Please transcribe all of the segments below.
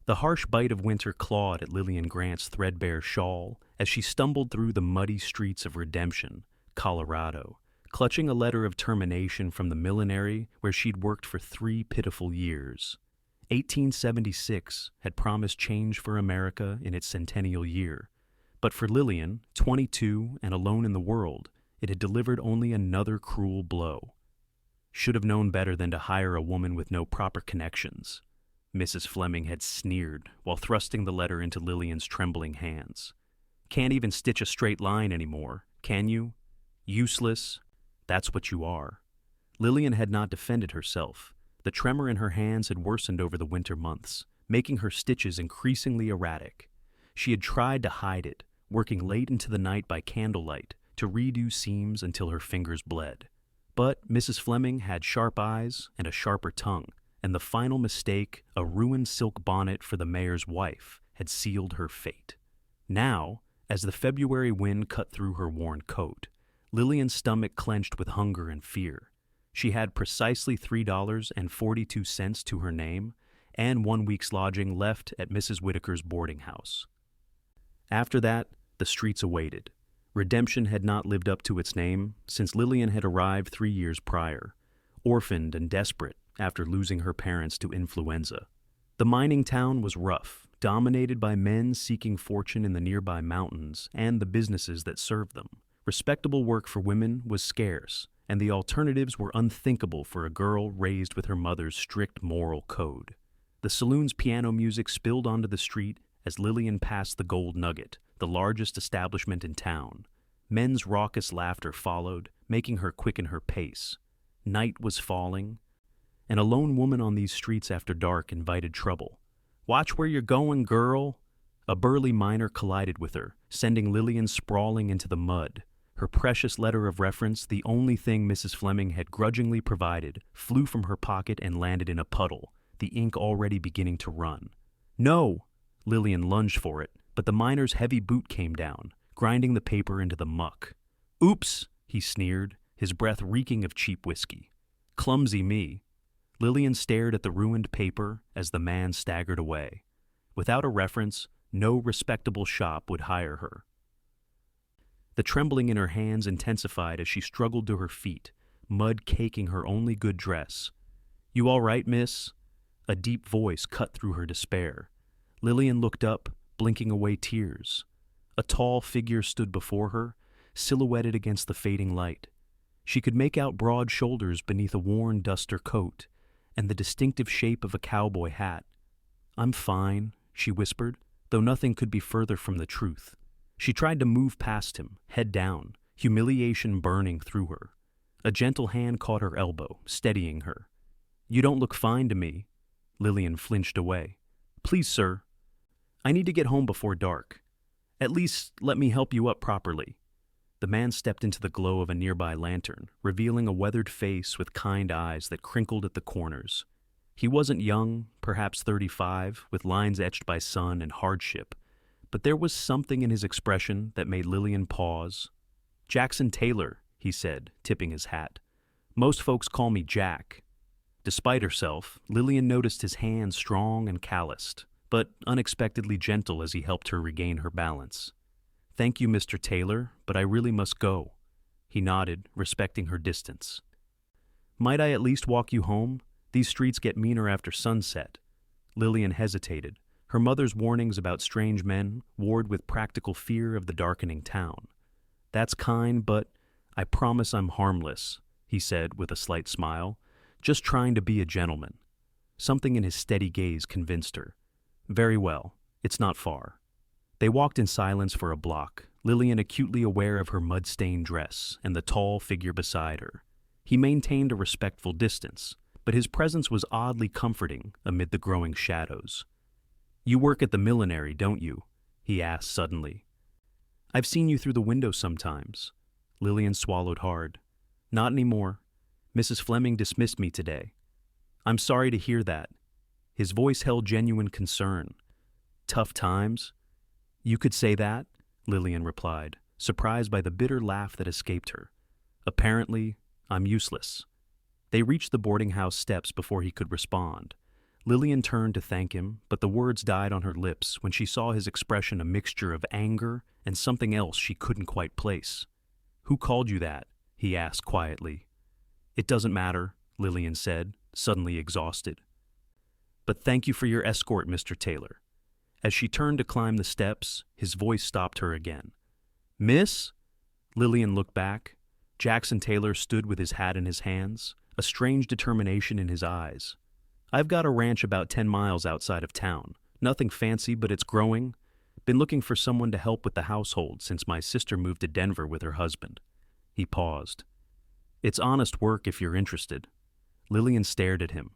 The harsh bite of winter clawed at Lillian Grant's threadbare shawl as she stumbled through the muddy streets of Redemption, Colorado, clutching a letter of termination from the millinery where she'd worked for 3 pitiful years. 1876 had promised change for America in its centennial year, but for Lillian, 22 and alone in the world, it had delivered only another cruel blow. Should have known better than to hire a woman with no proper connections, Mrs. Fleming had sneered while thrusting the letter into Lillian's trembling hands. Can't even stitch a straight line anymore, can you? Useless. That's what you are. Lillian had not defended herself. The tremor in her hands had worsened over the winter months, making her stitches increasingly erratic. She had tried to hide it, working late into the night by candlelight to redo seams until her fingers bled. But Mrs. Fleming had sharp eyes and a sharper tongue, and the final mistake, a ruined silk bonnet for the mayor's wife, had sealed her fate. Now, as the February wind cut through her worn coat, Lillian's stomach clenched with hunger and fear. She had precisely $3.42 to her name and 1 week's lodging left at Mrs. Whitaker's boarding house. After that, the streets awaited. Redemption had not lived up to its name since Lillian had arrived 3 years prior, orphaned and desperate after losing her parents to influenza. The mining town was rough, dominated by men seeking fortune in the nearby mountains and the businesses that served them. Respectable work for women was scarce, and the alternatives were unthinkable for a girl raised with her mother's strict moral code. The saloon's piano music spilled onto the street as Lillian passed the Gold Nugget, the largest establishment in town. Men's raucous laughter followed, making her quicken her pace. Night was falling, and a lone woman on these streets after dark invited trouble. "Watch where you're going, girl!" A burly miner collided with her, sending Lillian sprawling into the mud. Her precious letter of reference, the only thing Mrs. Fleming had grudgingly provided, flew from her pocket and landed in a puddle, the ink already beginning to run. "No!" Lillian lunged for it, but the miner's heavy boot came down, grinding the paper into the muck. "Oops!" he sneered, his breath reeking of cheap whiskey. "Clumsy me." Lillian stared at the ruined paper as the man staggered away. Without a reference, no respectable shop would hire her. The trembling in her hands intensified as she struggled to her feet, mud caking her only good dress. "You all right, miss?" A deep voice cut through her despair. Lillian looked up, blinking away tears. A tall figure stood before her, silhouetted against the fading light. She could make out broad shoulders beneath a worn duster coat, and the distinctive shape of a cowboy hat. "I'm fine," she whispered, though nothing could be further from the truth. She tried to move past him, head down, humiliation burning through her. A gentle hand caught her elbow, steadying her. "You don't look fine to me." Lillian flinched away. "Please, sir. I need to get home before dark. At least, let me help you up properly." The man stepped into the glow of a nearby lantern, revealing a weathered face with kind eyes that crinkled at the corners. He wasn't young, perhaps 35, with lines etched by sun and hardship, but there was something in his expression that made Lillian pause. "Jackson Taylor," he said, tipping his hat. "Most folks call me Jack." Despite herself, Lillian noticed his hand strong and calloused, but unexpectedly gentle as he helped her regain her balance. "Thank you, Mr. Taylor, but I really must go." He nodded, respecting her distance. "Might I at least walk you home? These streets get meaner after sunset." Lillian hesitated, her mother's warnings about strange men warred with practical fear of the darkening town. "That's kind, but I promise I'm harmless," he said with a slight smile, "just trying to be a gentleman." Something in his steady gaze convinced her. "Very well, it's not far." They walked in silence for a block, Lillian acutely aware of her mud-stained dress and the tall figure beside her. He maintained a respectful distance, but his presence was oddly comforting amid the growing shadows. "You work at the millinery, don't you?" he asked suddenly. "I've seen you through the window sometimes." Lillian swallowed hard. "Not anymore. Mrs. Fleming dismissed me today." "I'm sorry to hear that." His voice held genuine concern. "Tough times?" "You could say that," Lillian replied, surprised by the bitter laugh that escaped her. "Apparently, I'm useless." They reached the boarding house steps before he could respond. Lillian turned to thank him, but the words died on her lips when she saw his expression a mixture of anger and something else she couldn't quite place. "Who called you that?" he asked quietly. "It doesn't matter," Lillian said, suddenly exhausted. "But thank you for your escort, Mr. Taylor." As she turned to climb the steps, his voice stopped her again. "Miss?" Lillian looked back. Jackson Taylor stood with his hat in his hands, a strange determination in his eyes. "I've got a ranch about 10 miles outside of town. Nothing fancy, but it's growing. Been looking for someone to help with the household since my sister moved to Denver with her husband." He paused. "It's honest work if you're interested." Lillian stared at him.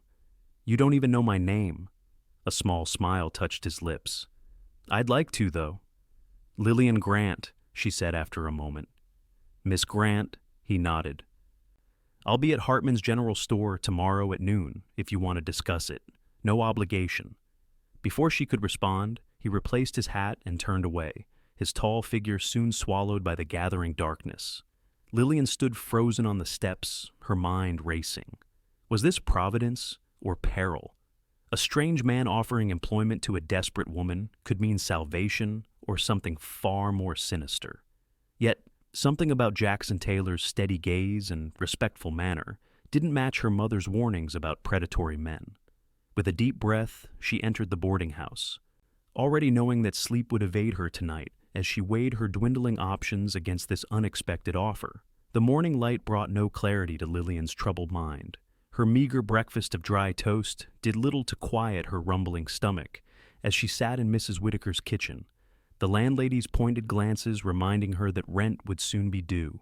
"You don't even know my name." A small smile touched his lips. "I'd like to, though." "Lillian Grant," she said after a moment. "Miss Grant," he nodded. "I'll be at Hartman's General Store tomorrow at noon, if you want to discuss it. No obligation." Before she could respond, he replaced his hat and turned away, his tall figure soon swallowed by the gathering darkness. Lillian stood frozen on the steps, her mind racing. Was this providence or peril? A strange man offering employment to a desperate woman could mean salvation or something far more sinister. Yet, something about Jackson Taylor's steady gaze and respectful manner didn't match her mother's warnings about predatory men. With a deep breath, she entered the boarding house, already knowing that sleep would evade her tonight as she weighed her dwindling options against this unexpected offer. The morning light brought no clarity to Lillian's troubled mind. Her meager breakfast of dry toast did little to quiet her rumbling stomach as she sat in Mrs. Whitaker's kitchen, the landlady's pointed glances reminding her that rent would soon be due.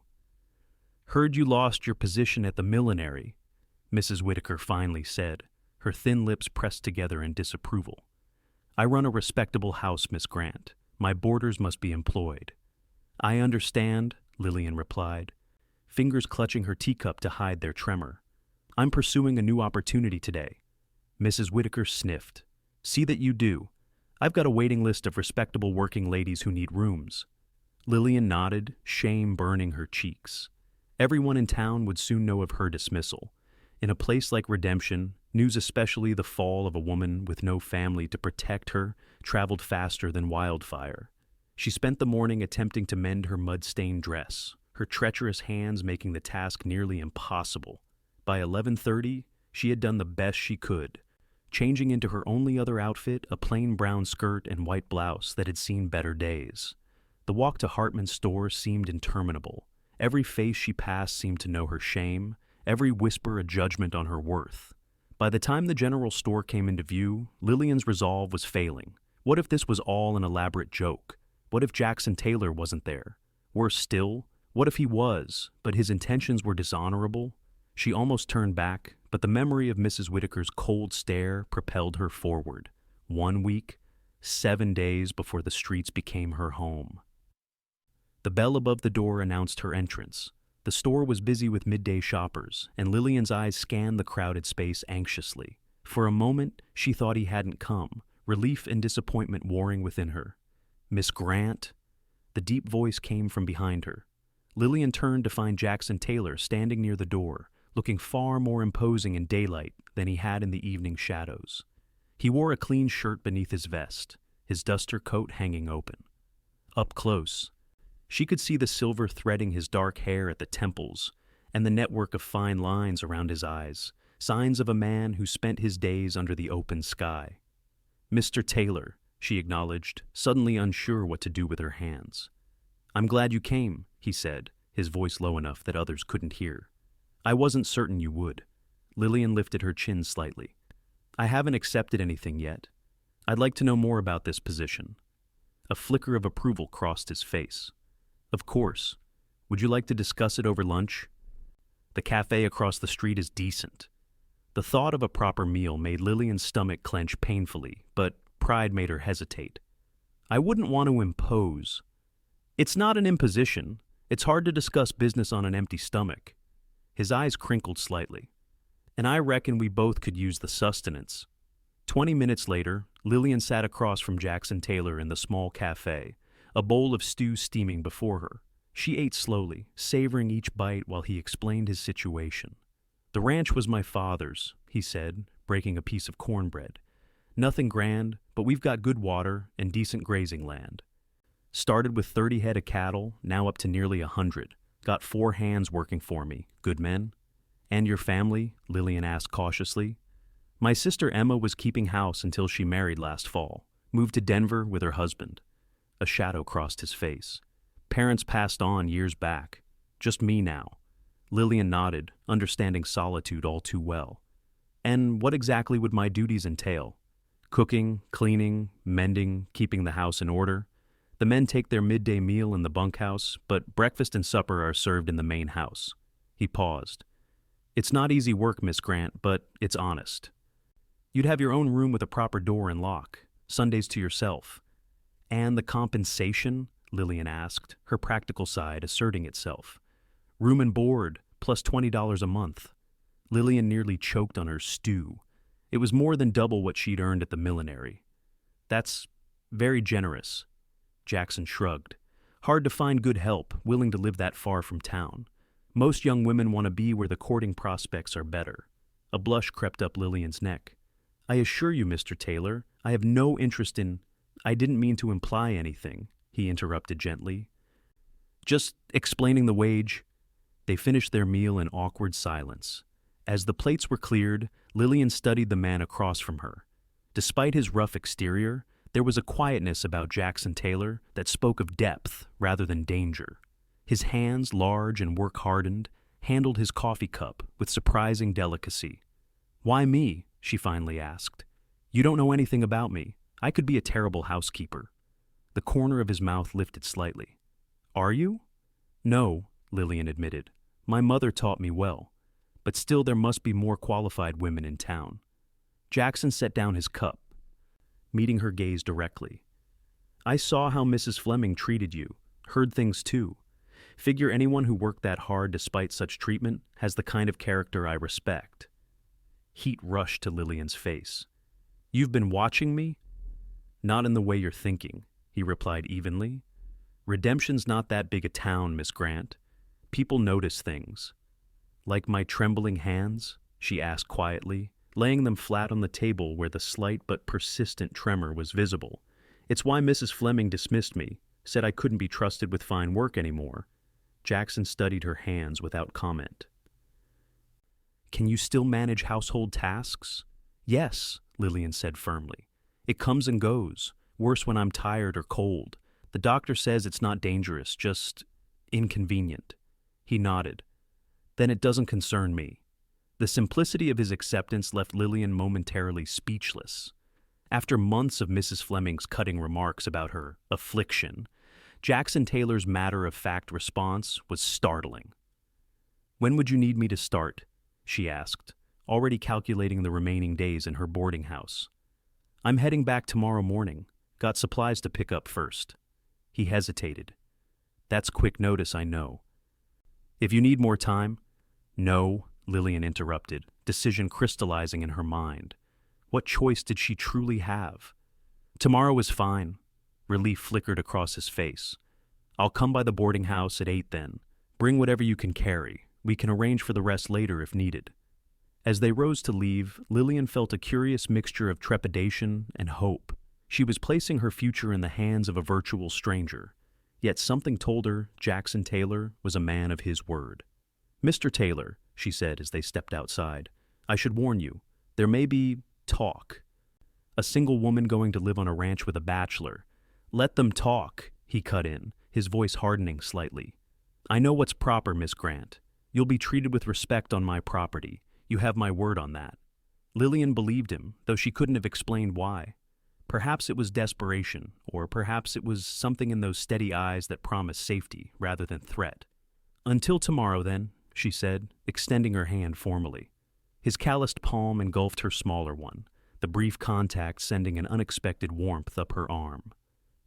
"Heard you lost your position at the millinery," Mrs. Whitaker finally said, her thin lips pressed together in disapproval. "I run a respectable house, Miss Grant. My boarders must be employed." "I understand," Lillian replied, fingers clutching her teacup to hide their tremor. "I'm pursuing a new opportunity today." Mrs. Whitaker sniffed. "See that you do. I've got a waiting list of respectable working ladies who need rooms." Lillian nodded, shame burning her cheeks. Everyone in town would soon know of her dismissal. In a place like Redemption, news especially the fall of a woman with no family to protect her traveled faster than wildfire. She spent the morning attempting to mend her mud-stained dress, her treacherous hands making the task nearly impossible. By 11:30, she had done the best she could, changing into her only other outfit, a plain brown skirt and white blouse that had seen better days. The walk to Hartman's store seemed interminable. Every face she passed seemed to know her shame, every whisper a judgment on her worth. By the time the general store came into view, Lillian's resolve was failing. What if this was all an elaborate joke? What if Jackson Taylor wasn't there? Worse still, what if he was, but his intentions were dishonorable? She almost turned back, but the memory of Mrs. Whitaker's cold stare propelled her forward. 1 week, 7 days before the streets became her home. The bell above the door announced her entrance. The store was busy with midday shoppers, and Lillian's eyes scanned the crowded space anxiously. For a moment, she thought he hadn't come, relief and disappointment warring within her. "Miss Grant?" The deep voice came from behind her. Lillian turned to find Jackson Taylor standing near the door, looking far more imposing in daylight than he had in the evening shadows. He wore a clean shirt beneath his vest, his duster coat hanging open. Up close, she could see the silver threading his dark hair at the temples and the network of fine lines around his eyes, signs of a man who spent his days under the open sky. "Mr. Taylor," she acknowledged, suddenly unsure what to do with her hands. "I'm glad you came," he said, his voice low enough that others couldn't hear. "I wasn't certain you would." Lillian lifted her chin slightly. "I haven't accepted anything yet. I'd like to know more about this position." A flicker of approval crossed his face. "Of course. Would you like to discuss it over lunch? The cafe across the street is decent." The thought of a proper meal made Lillian's stomach clench painfully, but pride made her hesitate. "I wouldn't want to impose." "It's not an imposition. It's hard to discuss business on an empty stomach." His eyes crinkled slightly. "And I reckon we both could use the sustenance." 20 minutes later, Lillian sat across from Jackson Taylor in the small cafe, a bowl of stew steaming before her. She ate slowly, savoring each bite while he explained his situation. "The ranch was my father's," he said, breaking a piece of cornbread. Nothing grand, but we've got good water and decent grazing land. Started with 30 head of cattle, now up to nearly 100. Got 4 hands working for me, good men. And your family? Lillian asked cautiously. My sister Emma was keeping house until she married last fall. Moved to Denver with her husband. A shadow crossed his face. Parents passed on years back. Just me now. Lillian nodded, understanding solitude all too well. And what exactly would my duties entail? Cooking, cleaning, mending, keeping the house in order. The men take their midday meal in the bunkhouse, but breakfast and supper are served in the main house. He paused. It's not easy work, Miss Grant, but it's honest. You'd have your own room with a proper door and lock, Sundays to yourself. And the compensation? Lillian asked, her practical side asserting itself. Room and board, plus $20 a month. Lillian nearly choked on her stew. It was more than double what she'd earned at the millinery. That's very generous. Jackson shrugged. Hard to find good help, willing to live that far from town. Most young women want to be where the courting prospects are better. A blush crept up Lillian's neck. I assure you, Mr. Taylor, I have no interest in— I didn't mean to imply anything, he interrupted gently. Just explaining the wage. They finished their meal in awkward silence. As the plates were cleared, Lillian studied the man across from her. Despite his rough exterior, there was a quietness about Jackson Taylor that spoke of depth rather than danger. His hands, large and work-hardened, handled his coffee cup with surprising delicacy. Why me? She finally asked. You don't know anything about me. I could be a terrible housekeeper. The corner of his mouth lifted slightly. Are you? No, Lillian admitted. My mother taught me well. But still there must be more qualified women in town. Jackson set down his cup, meeting her gaze directly. I saw how Mrs. Fleming treated you, heard things too. Figure anyone who worked that hard despite such treatment has the kind of character I respect. Heat rushed to Lillian's face. You've been watching me? Not in the way you're thinking, he replied evenly. Redemption's not that big a town, Miss Grant. People notice things. Like my trembling hands? She asked quietly, laying them flat on the table where the slight but persistent tremor was visible. It's why Mrs. Fleming dismissed me, said I couldn't be trusted with fine work anymore. Jackson studied her hands without comment. Can you still manage household tasks? Yes, Lillian said firmly. It comes and goes, worse when I'm tired or cold. The doctor says it's not dangerous, just inconvenient. He nodded. Then it doesn't concern me. The simplicity of his acceptance left Lillian momentarily speechless. After months of Mrs. Fleming's cutting remarks about her affliction, Jackson Taylor's matter-of-fact response was startling. When would you need me to start? She asked, already calculating the remaining days in her boarding house. I'm heading back tomorrow morning. Got supplies to pick up first. He hesitated. That's quick notice, I know. If you need more time— No, Lillian interrupted, decision crystallizing in her mind. What choice did she truly have? Tomorrow is fine. Relief flickered across his face. I'll come by the boarding house at 8 then. Bring whatever you can carry. We can arrange for the rest later if needed. As they rose to leave, Lillian felt a curious mixture of trepidation and hope. She was placing her future in the hands of a virtual stranger, yet something told her Jackson Taylor was a man of his word. Mr. Taylor, she said as they stepped outside, I should warn you, there may be talk. A single woman going to live on a ranch with a bachelor. Let them talk, he cut in, his voice hardening slightly. I know what's proper, Miss Grant. You'll be treated with respect on my property. You have my word on that. Lillian believed him, though she couldn't have explained why. Perhaps it was desperation, or perhaps it was something in those steady eyes that promised safety rather than threat. Until tomorrow, then, she said, extending her hand formally. His calloused palm engulfed her smaller one, the brief contact sending an unexpected warmth up her arm.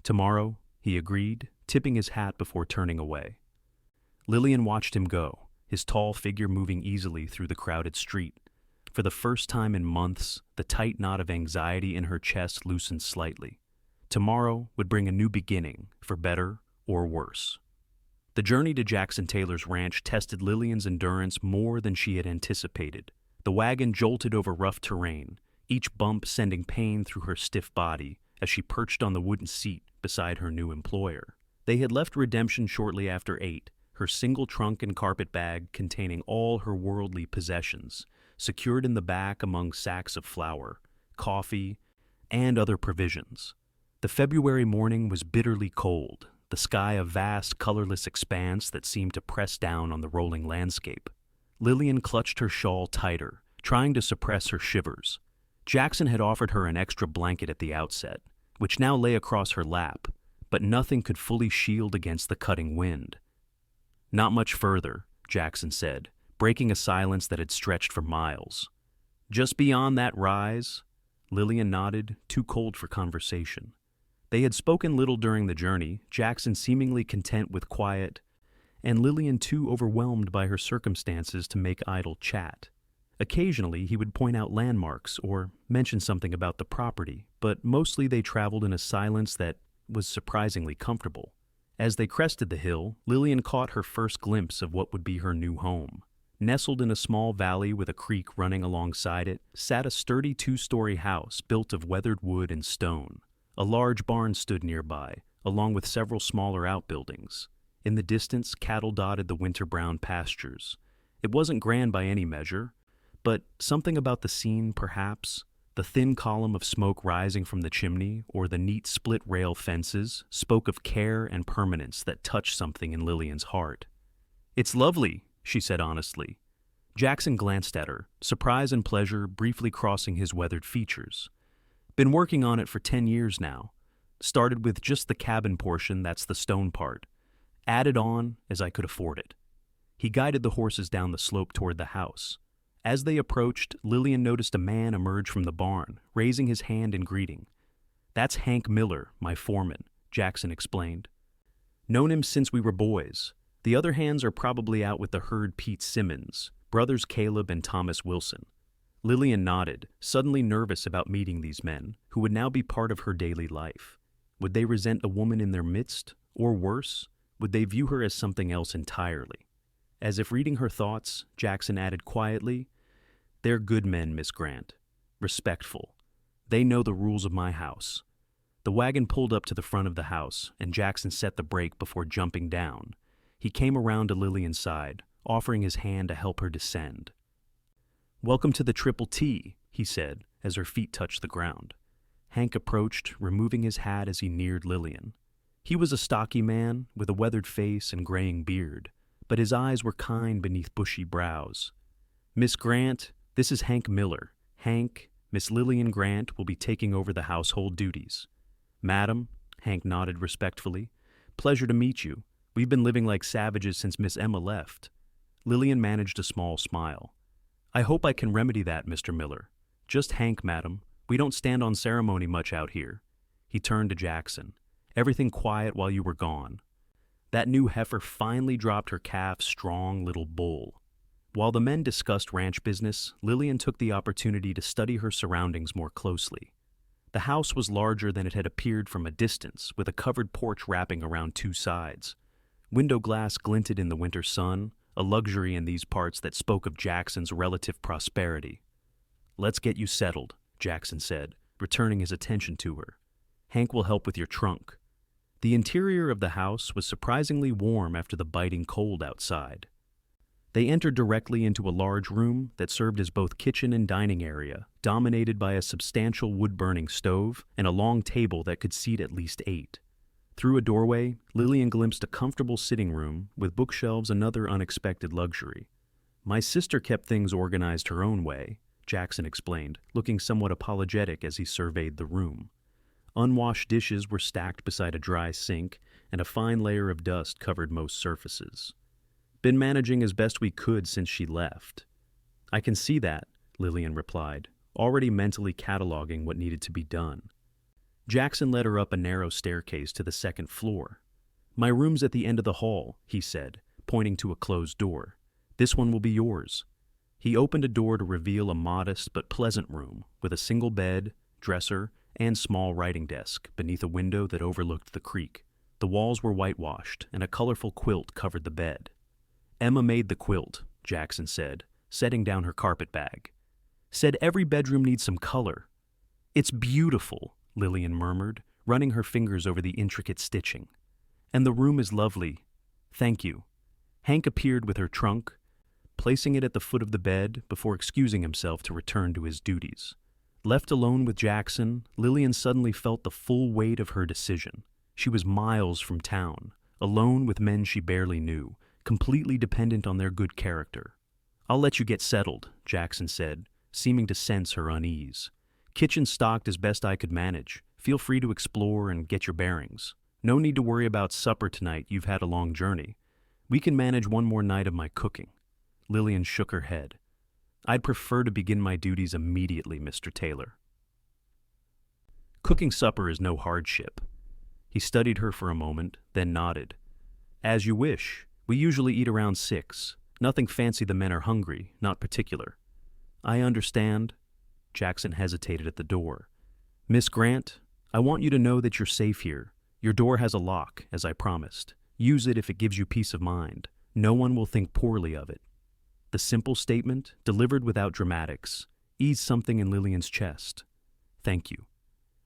Tomorrow, he agreed, tipping his hat before turning away. Lillian watched him go, his tall figure moving easily through the crowded street. For the first time in months, the tight knot of anxiety in her chest loosened slightly. Tomorrow would bring a new beginning, for better or worse. The journey to Jackson Taylor's ranch tested Lillian's endurance more than she had anticipated. The wagon jolted over rough terrain, each bump sending pain through her stiff body as she perched on the wooden seat beside her new employer. They had left Redemption shortly after 8, her single trunk and carpet bag containing all her worldly possessions, secured in the back among sacks of flour, coffee, and other provisions. The February morning was bitterly cold, the sky a vast, colorless expanse that seemed to press down on the rolling landscape. Lillian clutched her shawl tighter, trying to suppress her shivers. Jackson had offered her an extra blanket at the outset, which now lay across her lap, but nothing could fully shield against the cutting wind. "Not much further," Jackson said, breaking a silence that had stretched for miles. "Just beyond that rise?" Lillian nodded, too cold for conversation. They had spoken little during the journey, Jackson seemingly content with quiet, and Lillian too overwhelmed by her circumstances to make idle chat. Occasionally, he would point out landmarks or mention something about the property, but mostly they traveled in a silence that was surprisingly comfortable. As they crested the hill, Lillian caught her first glimpse of what would be her new home. Nestled in a small valley with a creek running alongside it, sat a sturdy 2-story house built of weathered wood and stone. A large barn stood nearby, along with several smaller outbuildings. In the distance, cattle dotted the winter-brown pastures. It wasn't grand by any measure, but something about the scene, perhaps, the thin column of smoke rising from the chimney or the neat split-rail fences, spoke of care and permanence that touched something in Lillian's heart. "It's lovely," she said honestly. Jackson glanced at her, surprise and pleasure briefly crossing his weathered features. "Been working on it for 10 years now. Started with just the cabin portion, that's the stone part. Added on as I could afford it." He guided the horses down the slope toward the house. As they approached, Lillian noticed a man emerge from the barn, raising his hand in greeting. "That's Hank Miller, my foreman," Jackson explained. "Known him since we were boys. The other hands are probably out with the herd Pete Simmons, brothers Caleb and Thomas Wilson." Lillian nodded, suddenly nervous about meeting these men, who would now be part of her daily life. Would they resent a woman in their midst, or worse, would they view her as something else entirely? As if reading her thoughts, Jackson added quietly, "They're good men, Miss Grant. Respectful. They know the rules of my house." The wagon pulled up to the front of the house, and Jackson set the brake before jumping down. He came around to Lillian's side, offering his hand to help her descend. "Welcome to the Triple T," he said, as her feet touched the ground. Hank approached, removing his hat as he neared Lillian. He was a stocky man, with a weathered face and graying beard, but his eyes were kind beneath bushy brows. "Miss Grant, this is Hank Miller. Hank, Miss Lillian Grant will be taking over the household duties." "Madam," Hank nodded respectfully, "pleasure to meet you. We've been living like savages since Miss Emma left." Lillian managed a small smile. "I hope I can remedy that, Mr. Miller. Just Hank, madam. We don't stand on ceremony much out here." He turned to Jackson. "Everything quiet while you were gone." That new heifer finally dropped her calf's strong little bull. While the men discussed ranch business, Lillian took the opportunity to study her surroundings more closely. The house was larger than it had appeared from a distance, with a covered porch wrapping around 2 sides. Window glass glinted in the winter sun, a luxury in these parts that spoke of Jackson's relative prosperity. "Let's get you settled," Jackson said, returning his attention to her. "Hank will help with your trunk." The interior of the house was surprisingly warm after the biting cold outside. They entered directly into a large room that served as both kitchen and dining area, dominated by a substantial wood-burning stove and a long table that could seat at least 8. Through a doorway, Lillian glimpsed a comfortable sitting room with bookshelves, another unexpected luxury. "My sister kept things organized her own way," Jackson explained, looking somewhat apologetic as he surveyed the room. Unwashed dishes were stacked beside a dry sink, and a fine layer of dust covered most surfaces. "Been managing as best we could since she left." "I can see that," Lillian replied, already mentally cataloging what needed to be done. Jackson led her up a narrow staircase to the 2nd floor. "My room's at the end of the hall," he said, pointing to a closed door. "This one will be yours." He opened a door to reveal a modest but pleasant room with a single bed, dresser, and small writing desk beneath a window that overlooked the creek. The walls were whitewashed, and a colorful quilt covered the bed. "Emma made the quilt," Jackson said, setting down her carpet bag. Said every bedroom needs some color. It's beautiful, Lillian murmured, running her fingers over the intricate stitching. And the room is lovely. Thank you. Hank appeared with her trunk, placing it at the foot of the bed before excusing himself to return to his duties. Left alone with Jackson, Lillian suddenly felt the full weight of her decision. She was miles from town, alone with men she barely knew, completely dependent on their good character. "I'll let you get settled," Jackson said, seeming to sense her unease. "Kitchen stocked as best I could manage. Feel free to explore and get your bearings. No need to worry about supper tonight, you've had a long journey. We can manage one more night of my cooking." Lillian shook her head. "I'd prefer to begin my duties immediately, Mr. Taylor." "Cooking supper is no hardship." He studied her for a moment, then nodded. "As you wish. We usually eat around 6. Nothing fancy, the men are hungry, not particular." "I understand." Jackson hesitated at the door. "Miss Grant, I want you to know that you're safe here. Your door has a lock, as I promised. Use it if it gives you peace of mind. No one will think poorly of it." The simple statement, delivered without dramatics, eased something in Lillian's chest. "Thank you."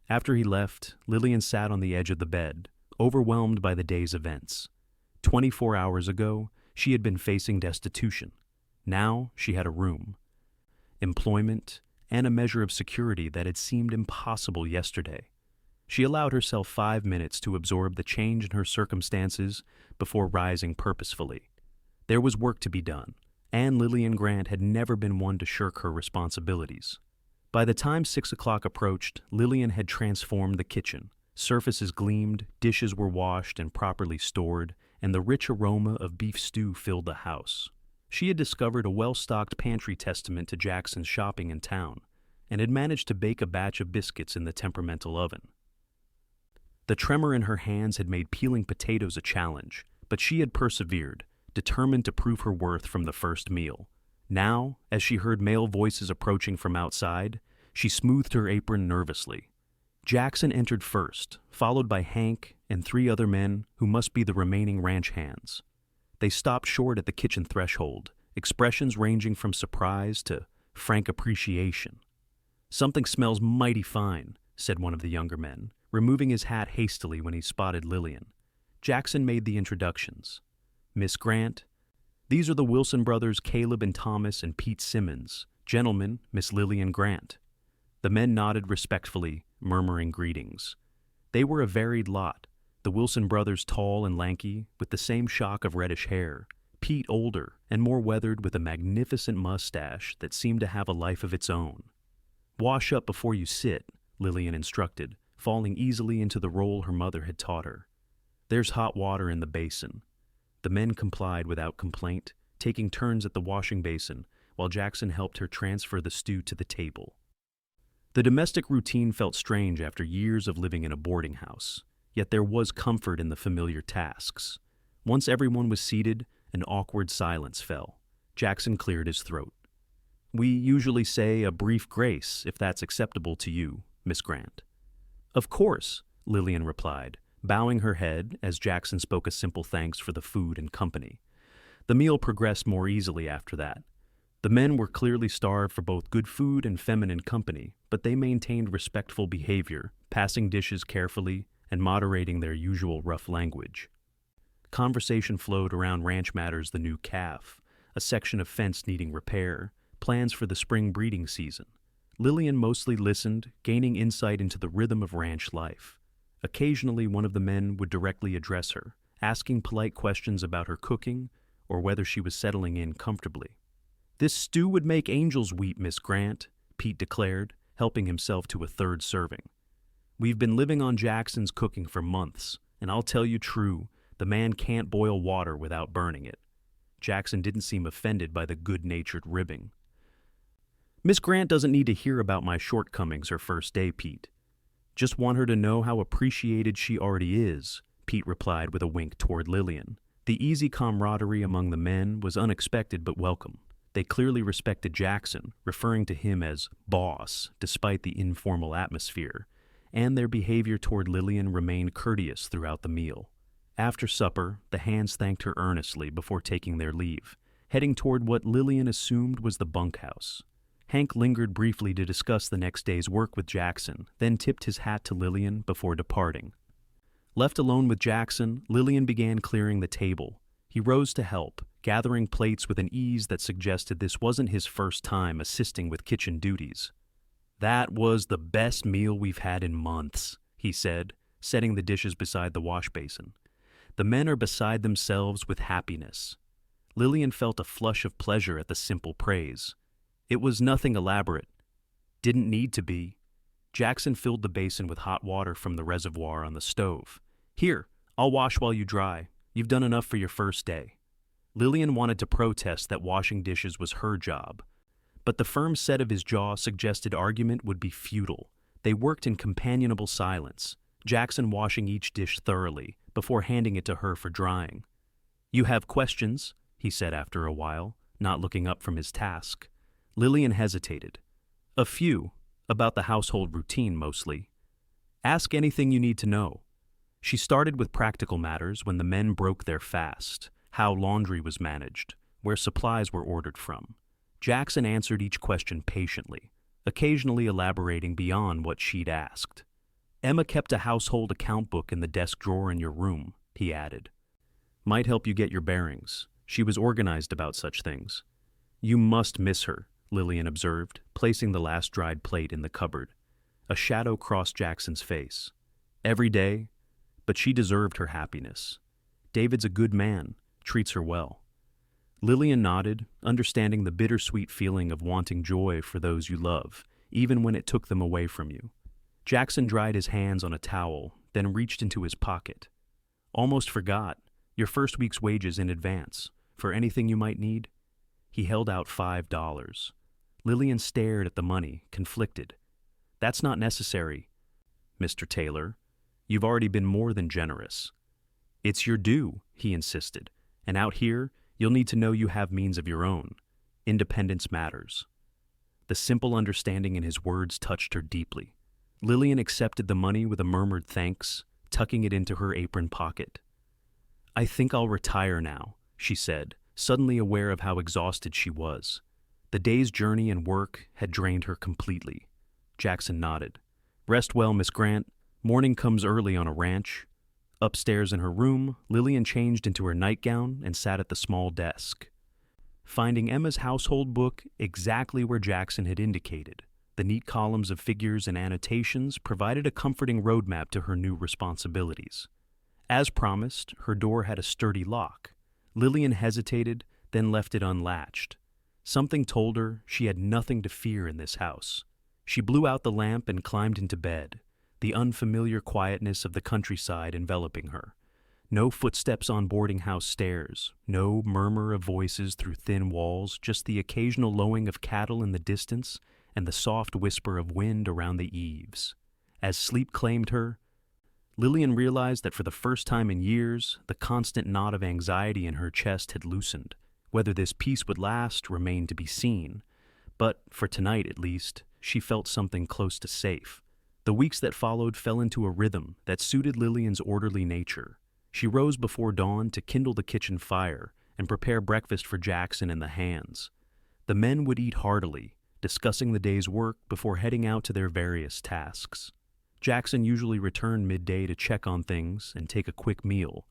After he left, Lillian sat on the edge of the bed, overwhelmed by the day's events. 24 hours ago, she had been facing destitution. Now she had a room, employment, and a measure of security that had seemed impossible yesterday. She allowed herself 5 minutes to absorb the change in her circumstances before rising purposefully. There was work to be done, and Lillian Grant had never been one to shirk her responsibilities. By the time 6 o'clock approached, Lillian had transformed the kitchen. Surfaces gleamed, dishes were washed and properly stored, and the rich aroma of beef stew filled the house. She had discovered a well-stocked pantry testament to Jackson's shopping in town, and had managed to bake a batch of biscuits in the temperamental oven. The tremor in her hands had made peeling potatoes a challenge, but she had persevered, determined to prove her worth from the first meal. Now, as she heard male voices approaching from outside, she smoothed her apron nervously. Jackson entered first, followed by Hank and 3 other men who must be the remaining ranch hands. They stopped short at the kitchen threshold, expressions ranging from surprise to frank appreciation. "Something smells mighty fine," said one of the younger men, removing his hat hastily when he spotted Lillian. Jackson made the introductions. "Miss Grant, these are the Wilson brothers, Caleb and Thomas and Pete Simmons. Gentlemen, Miss Lillian Grant." The men nodded respectfully, murmuring greetings. They were a varied lot, the Wilson brothers tall and lanky, with the same shock of reddish hair, Pete older and more weathered with a magnificent mustache that seemed to have a life of its own. "Wash up before you sit," Lillian instructed, falling easily into the role her mother had taught her. "There's hot water in the basin." The men complied without complaint, taking turns at the washing basin while Jackson helped her transfer the stew to the table. The domestic routine felt strange after years of living in a boarding house, yet there was comfort in the familiar tasks. Once everyone was seated, an awkward silence fell. Jackson cleared his throat. "We usually say a brief grace, if that's acceptable to you, Miss Grant." "Of course," Lillian replied, bowing her head as Jackson spoke a simple thanks for the food and company. The meal progressed more easily after that. The men were clearly starved for both good food and feminine company, but they maintained respectful behavior, passing dishes carefully and moderating their usual rough language. Conversation flowed around ranch matters, the new calf, a section of fence needing repair, plans for the spring breeding season. Lillian mostly listened, gaining insight into the rhythm of ranch life. Occasionally, one of the men would directly address her, asking polite questions about her cooking or whether she was settling in comfortably. "This stew would make angels weep, Miss Grant," Pete declared, helping himself to a 3rd serving. "We've been living on Jackson's cooking for months, and I'll tell you true, the man can't boil water without burning it." Jackson didn't seem offended by the good-natured ribbing. "Miss Grant doesn't need to hear about my shortcomings her first day, Pete. Just want her to know how appreciated she already is," Pete replied with a wink toward Lillian. The easy camaraderie among the men was unexpected but welcome. They clearly respected Jackson, referring to him as boss despite the informal atmosphere, and their behavior toward Lillian remained courteous throughout the meal. After supper, the hands thanked her earnestly before taking their leave, heading toward what Lillian assumed was the bunkhouse. Hank lingered briefly to discuss the next day's work with Jackson, then tipped his hat to Lillian before departing. Left alone with Jackson, Lillian began clearing the table. He rose to help, gathering plates with an ease that suggested this wasn't his first time assisting with kitchen duties. "That was the best meal we've had in months," he said, setting the dishes beside the wash basin. "The men are beside themselves with happiness." Lillian felt a flush of pleasure at the simple praise. It was nothing elaborate. Didn't need to be. Jackson filled the basin with hot water from the reservoir on the stove. "Here, I'll wash while you dry. You've done enough for your first day." Lillian wanted to protest that washing dishes was her job, but the firm set of his jaw suggested argument would be futile. They worked in companionable silence, Jackson washing each dish thoroughly before handing it to her for drying. "You have questions?" he said after a while, not looking up from his task. Lillian hesitated. "A few, about the household routine mostly." "Ask anything you need to know." She started with practical matters when the men broke their fast, how laundry was managed, where supplies were ordered from. Jackson answered each question patiently, occasionally elaborating beyond what she'd asked. "Emma kept a household account book in the desk drawer in your room," he added. "Might help you get your bearings. She was organized about such things." "You must miss her," Lillian observed, placing the last dried plate in the cupboard. A shadow crossed Jackson's face. "Every day, but she deserved her happiness. David's a good man, treats her well." Lillian nodded, understanding the bittersweet feeling of wanting joy for those you love, even when it took them away from you. Jackson dried his hands on a towel, then reached into his pocket. "Almost forgot. Your first week's wages in advance, for anything you might need." He held out $5. Lillian stared at the money, conflicted. "That's not necessary, Mr. Taylor. You've already been more than generous." "It's your due," he insisted, "and out here, you'll need to know you have means of your own. Independence matters." The simple understanding in his words touched her deeply. Lillian accepted the money with a murmured thanks, tucking it into her apron pocket. "I think I'll retire now," she said, suddenly aware of how exhausted she was. The day's journey and work had drained her completely. Jackson nodded. "Rest well, Miss Grant. Morning comes early on a ranch." Upstairs in her room, Lillian changed into her nightgown and sat at the small desk. Finding Emma's household book exactly where Jackson had indicated, the neat columns of figures and annotations provided a comforting roadmap to her new responsibilities. As promised, her door had a sturdy lock. Lillian hesitated, then left it unlatched. Something told her she had nothing to fear in this house. She blew out the lamp and climbed into bed, the unfamiliar quietness of the countryside enveloping her. No footsteps on boarding house stairs, no murmur of voices through thin walls, just the occasional lowing of cattle in the distance and the soft whisper of wind around the eaves. As sleep claimed her, Lillian realized that for the first time in years, the constant knot of anxiety in her chest had loosened. Whether this peace would last remained to be seen, but for tonight at least, she felt something close to safe. The weeks that followed fell into a rhythm that suited Lillian's orderly nature. She rose before dawn to kindle the kitchen fire and prepare breakfast for Jackson and the hands. The men would eat heartily, discussing the day's work before heading out to their various tasks. Jackson usually returned midday to check on things and take a quick meal,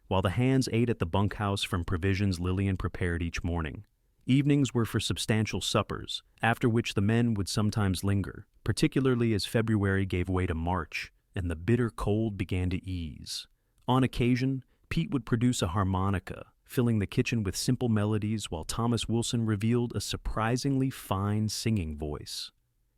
while the hands ate at the bunkhouse from provisions Lillian prepared each morning. Evenings were for substantial suppers, after which the men would sometimes linger, particularly as February gave way to March and the bitter cold began to ease. On occasion, Pete would produce a harmonica, filling the kitchen with simple melodies while Thomas Wilson revealed a surprisingly fine singing voice.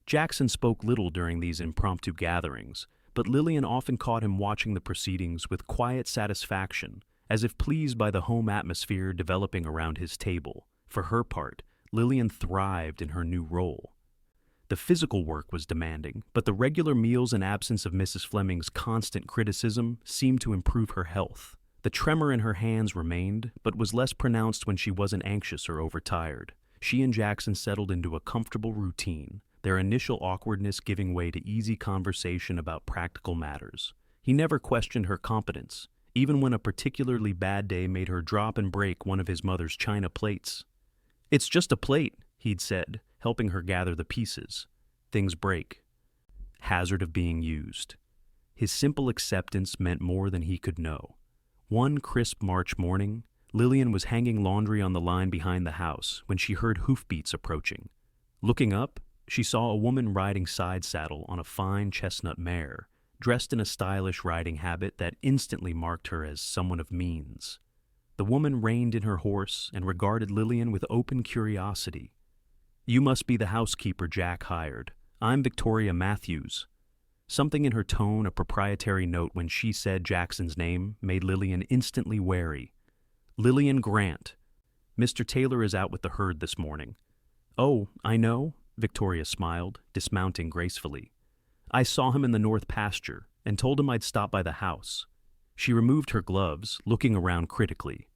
Jackson spoke little during these impromptu gatherings, but Lillian often caught him watching the proceedings with quiet satisfaction, as if pleased by the home atmosphere developing around his table. For her part, Lillian thrived in her new role. The physical work was demanding, but the regular meals and absence of Mrs. Fleming's constant criticism seemed to improve her health. The tremor in her hands remained, but was less pronounced when she wasn't anxious or overtired. She and Jackson settled into a comfortable routine, their initial awkwardness giving way to easy conversation about practical matters. He never questioned her competence, even when a particularly bad day made her drop and break one of his mother's china plates. "It's just a plate," he'd said, helping her gather the pieces. Things break. Hazard of being used. His simple acceptance meant more than he could know. One crisp March morning, Lillian was hanging laundry on the line behind the house when she heard hoofbeats approaching. Looking up, she saw a woman riding side saddle on a fine chestnut mare, dressed in a stylish riding habit that instantly marked her as someone of means. The woman reined in her horse and regarded Lillian with open curiosity. "You must be the housekeeper Jack hired. I'm Victoria Matthews." Something in her tone, a proprietary note when she said Jackson's name, made Lillian instantly wary. "Lillian Grant. Mr. Taylor is out with the herd this morning." "Oh, I know," Victoria smiled, dismounting gracefully. "I saw him in the north pasture and told him I'd stop by the house." She removed her gloves, looking around critically.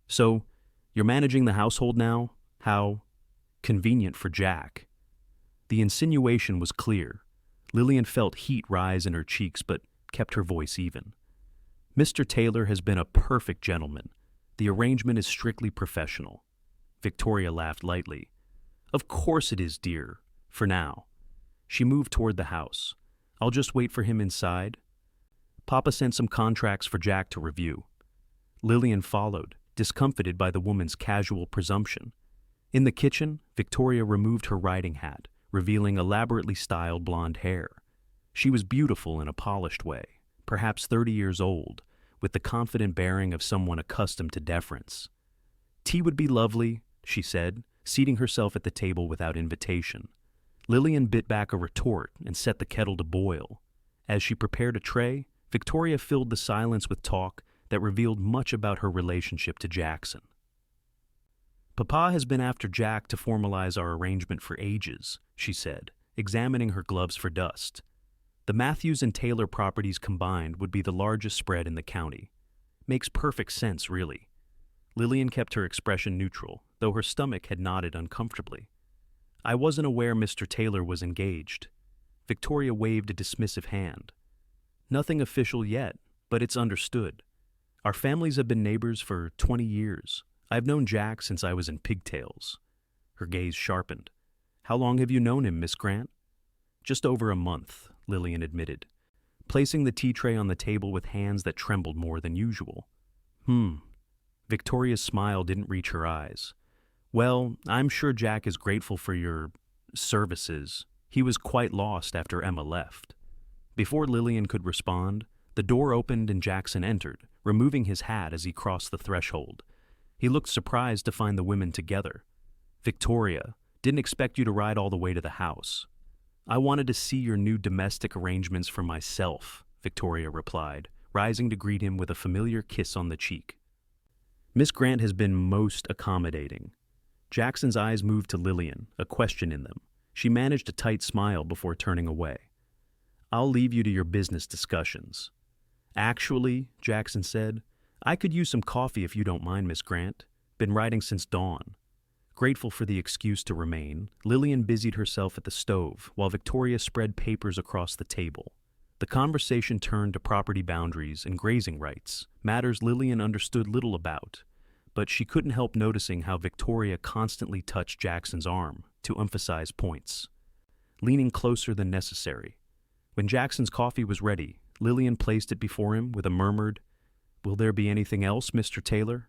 "So, you're managing the household now? How convenient for Jack." The insinuation was clear. Lillian felt heat rise in her cheeks but kept her voice even. "Mr. Taylor has been a perfect gentleman. The arrangement is strictly professional." Victoria laughed lightly. "Of course it is, dear. For now." She moved toward the house. "I'll just wait for him inside." Papa sent some contracts for Jack to review. Lillian followed, discomfited by the woman's casual presumption. In the kitchen, Victoria removed her riding hat, revealing elaborately styled blonde hair. She was beautiful in a polished way, perhaps 30 years old, with the confident bearing of someone accustomed to deference. "Tea would be lovely," she said, seating herself at the table without invitation. Lillian bit back a retort and set the kettle to boil. As she prepared a tray, Victoria filled the silence with talk that revealed much about her relationship to Jackson. "Papa has been after Jack to formalize our arrangement for ages," she said, examining her gloves for dust. "The Matthews and Taylor properties combined would be the largest spread in the county. Makes perfect sense, really." Lillian kept her expression neutral, though her stomach had nodded uncomfortably. "I wasn't aware Mr. Taylor was engaged." Victoria waved a dismissive hand. "Nothing official yet, but it's understood. Our families have been neighbors for 20 years. I've known Jack since I was in pigtails." Her gaze sharpened. "How long have you known him, Miss Grant?" "Just over a month," Lillian admitted, placing the tea tray on the table with hands that trembled more than usual. Victoria's smile didn't reach her eyes. "Well, I'm sure Jack is grateful for your services. He was quite lost after Emma left." Before Lillian could respond, the door opened and Jackson entered, removing his hat as he crossed the threshold. He looked surprised to find the women together. "Victoria, didn't expect you to ride all the way to the house." "I wanted to see your new domestic arrangements for myself," Victoria replied, rising to greet him with a familiar kiss on the cheek. "Miss Grant has been most accommodating." Jackson's eyes moved to Lillian, a question in them. She managed a tight smile before turning away. "I'll leave you to your business discussions." "Actually," Jackson said, "I could use some coffee if you don't mind, Miss Grant. Been writing since dawn." Grateful for the excuse to remain, Lillian busied herself at the stove while Victoria spread papers across the table. The conversation turned to property boundaries and grazing rights, matters Lillian understood little about, but she couldn't help noticing how Victoria constantly touched Jackson's arm to emphasize points, leaning closer than necessary. When Jackson's coffee was ready, Lillian placed it before him with a murmured, "Will there be anything else, Mr. Taylor?"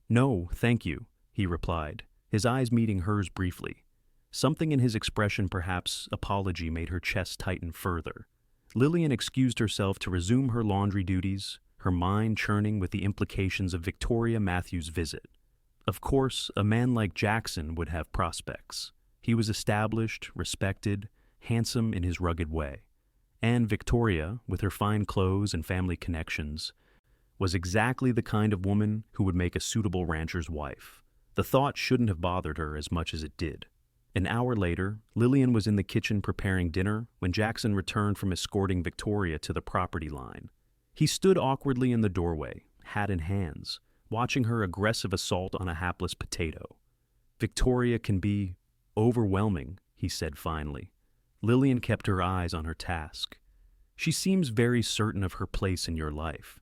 "No, thank you," he replied, his eyes meeting hers briefly. Something in his expression, perhaps apology, made her chest tighten further. Lillian excused herself to resume her laundry duties, her mind churning with the implications of Victoria Matthews' visit. Of course, a man like Jackson would have prospects. He was established, respected, handsome in his rugged way. And Victoria, with her fine clothes and family connections, was exactly the kind of woman who would make a suitable rancher's wife. The thought shouldn't have bothered her as much as it did. An hour later, Lillian was in the kitchen preparing dinner when Jackson returned from escorting Victoria to the property line. He stood awkwardly in the doorway, hat in hands, watching her aggressive assault on a hapless potato. "Victoria can be overwhelming," he said finally. Lillian kept her eyes on her task. "She seems very certain of her place in your life."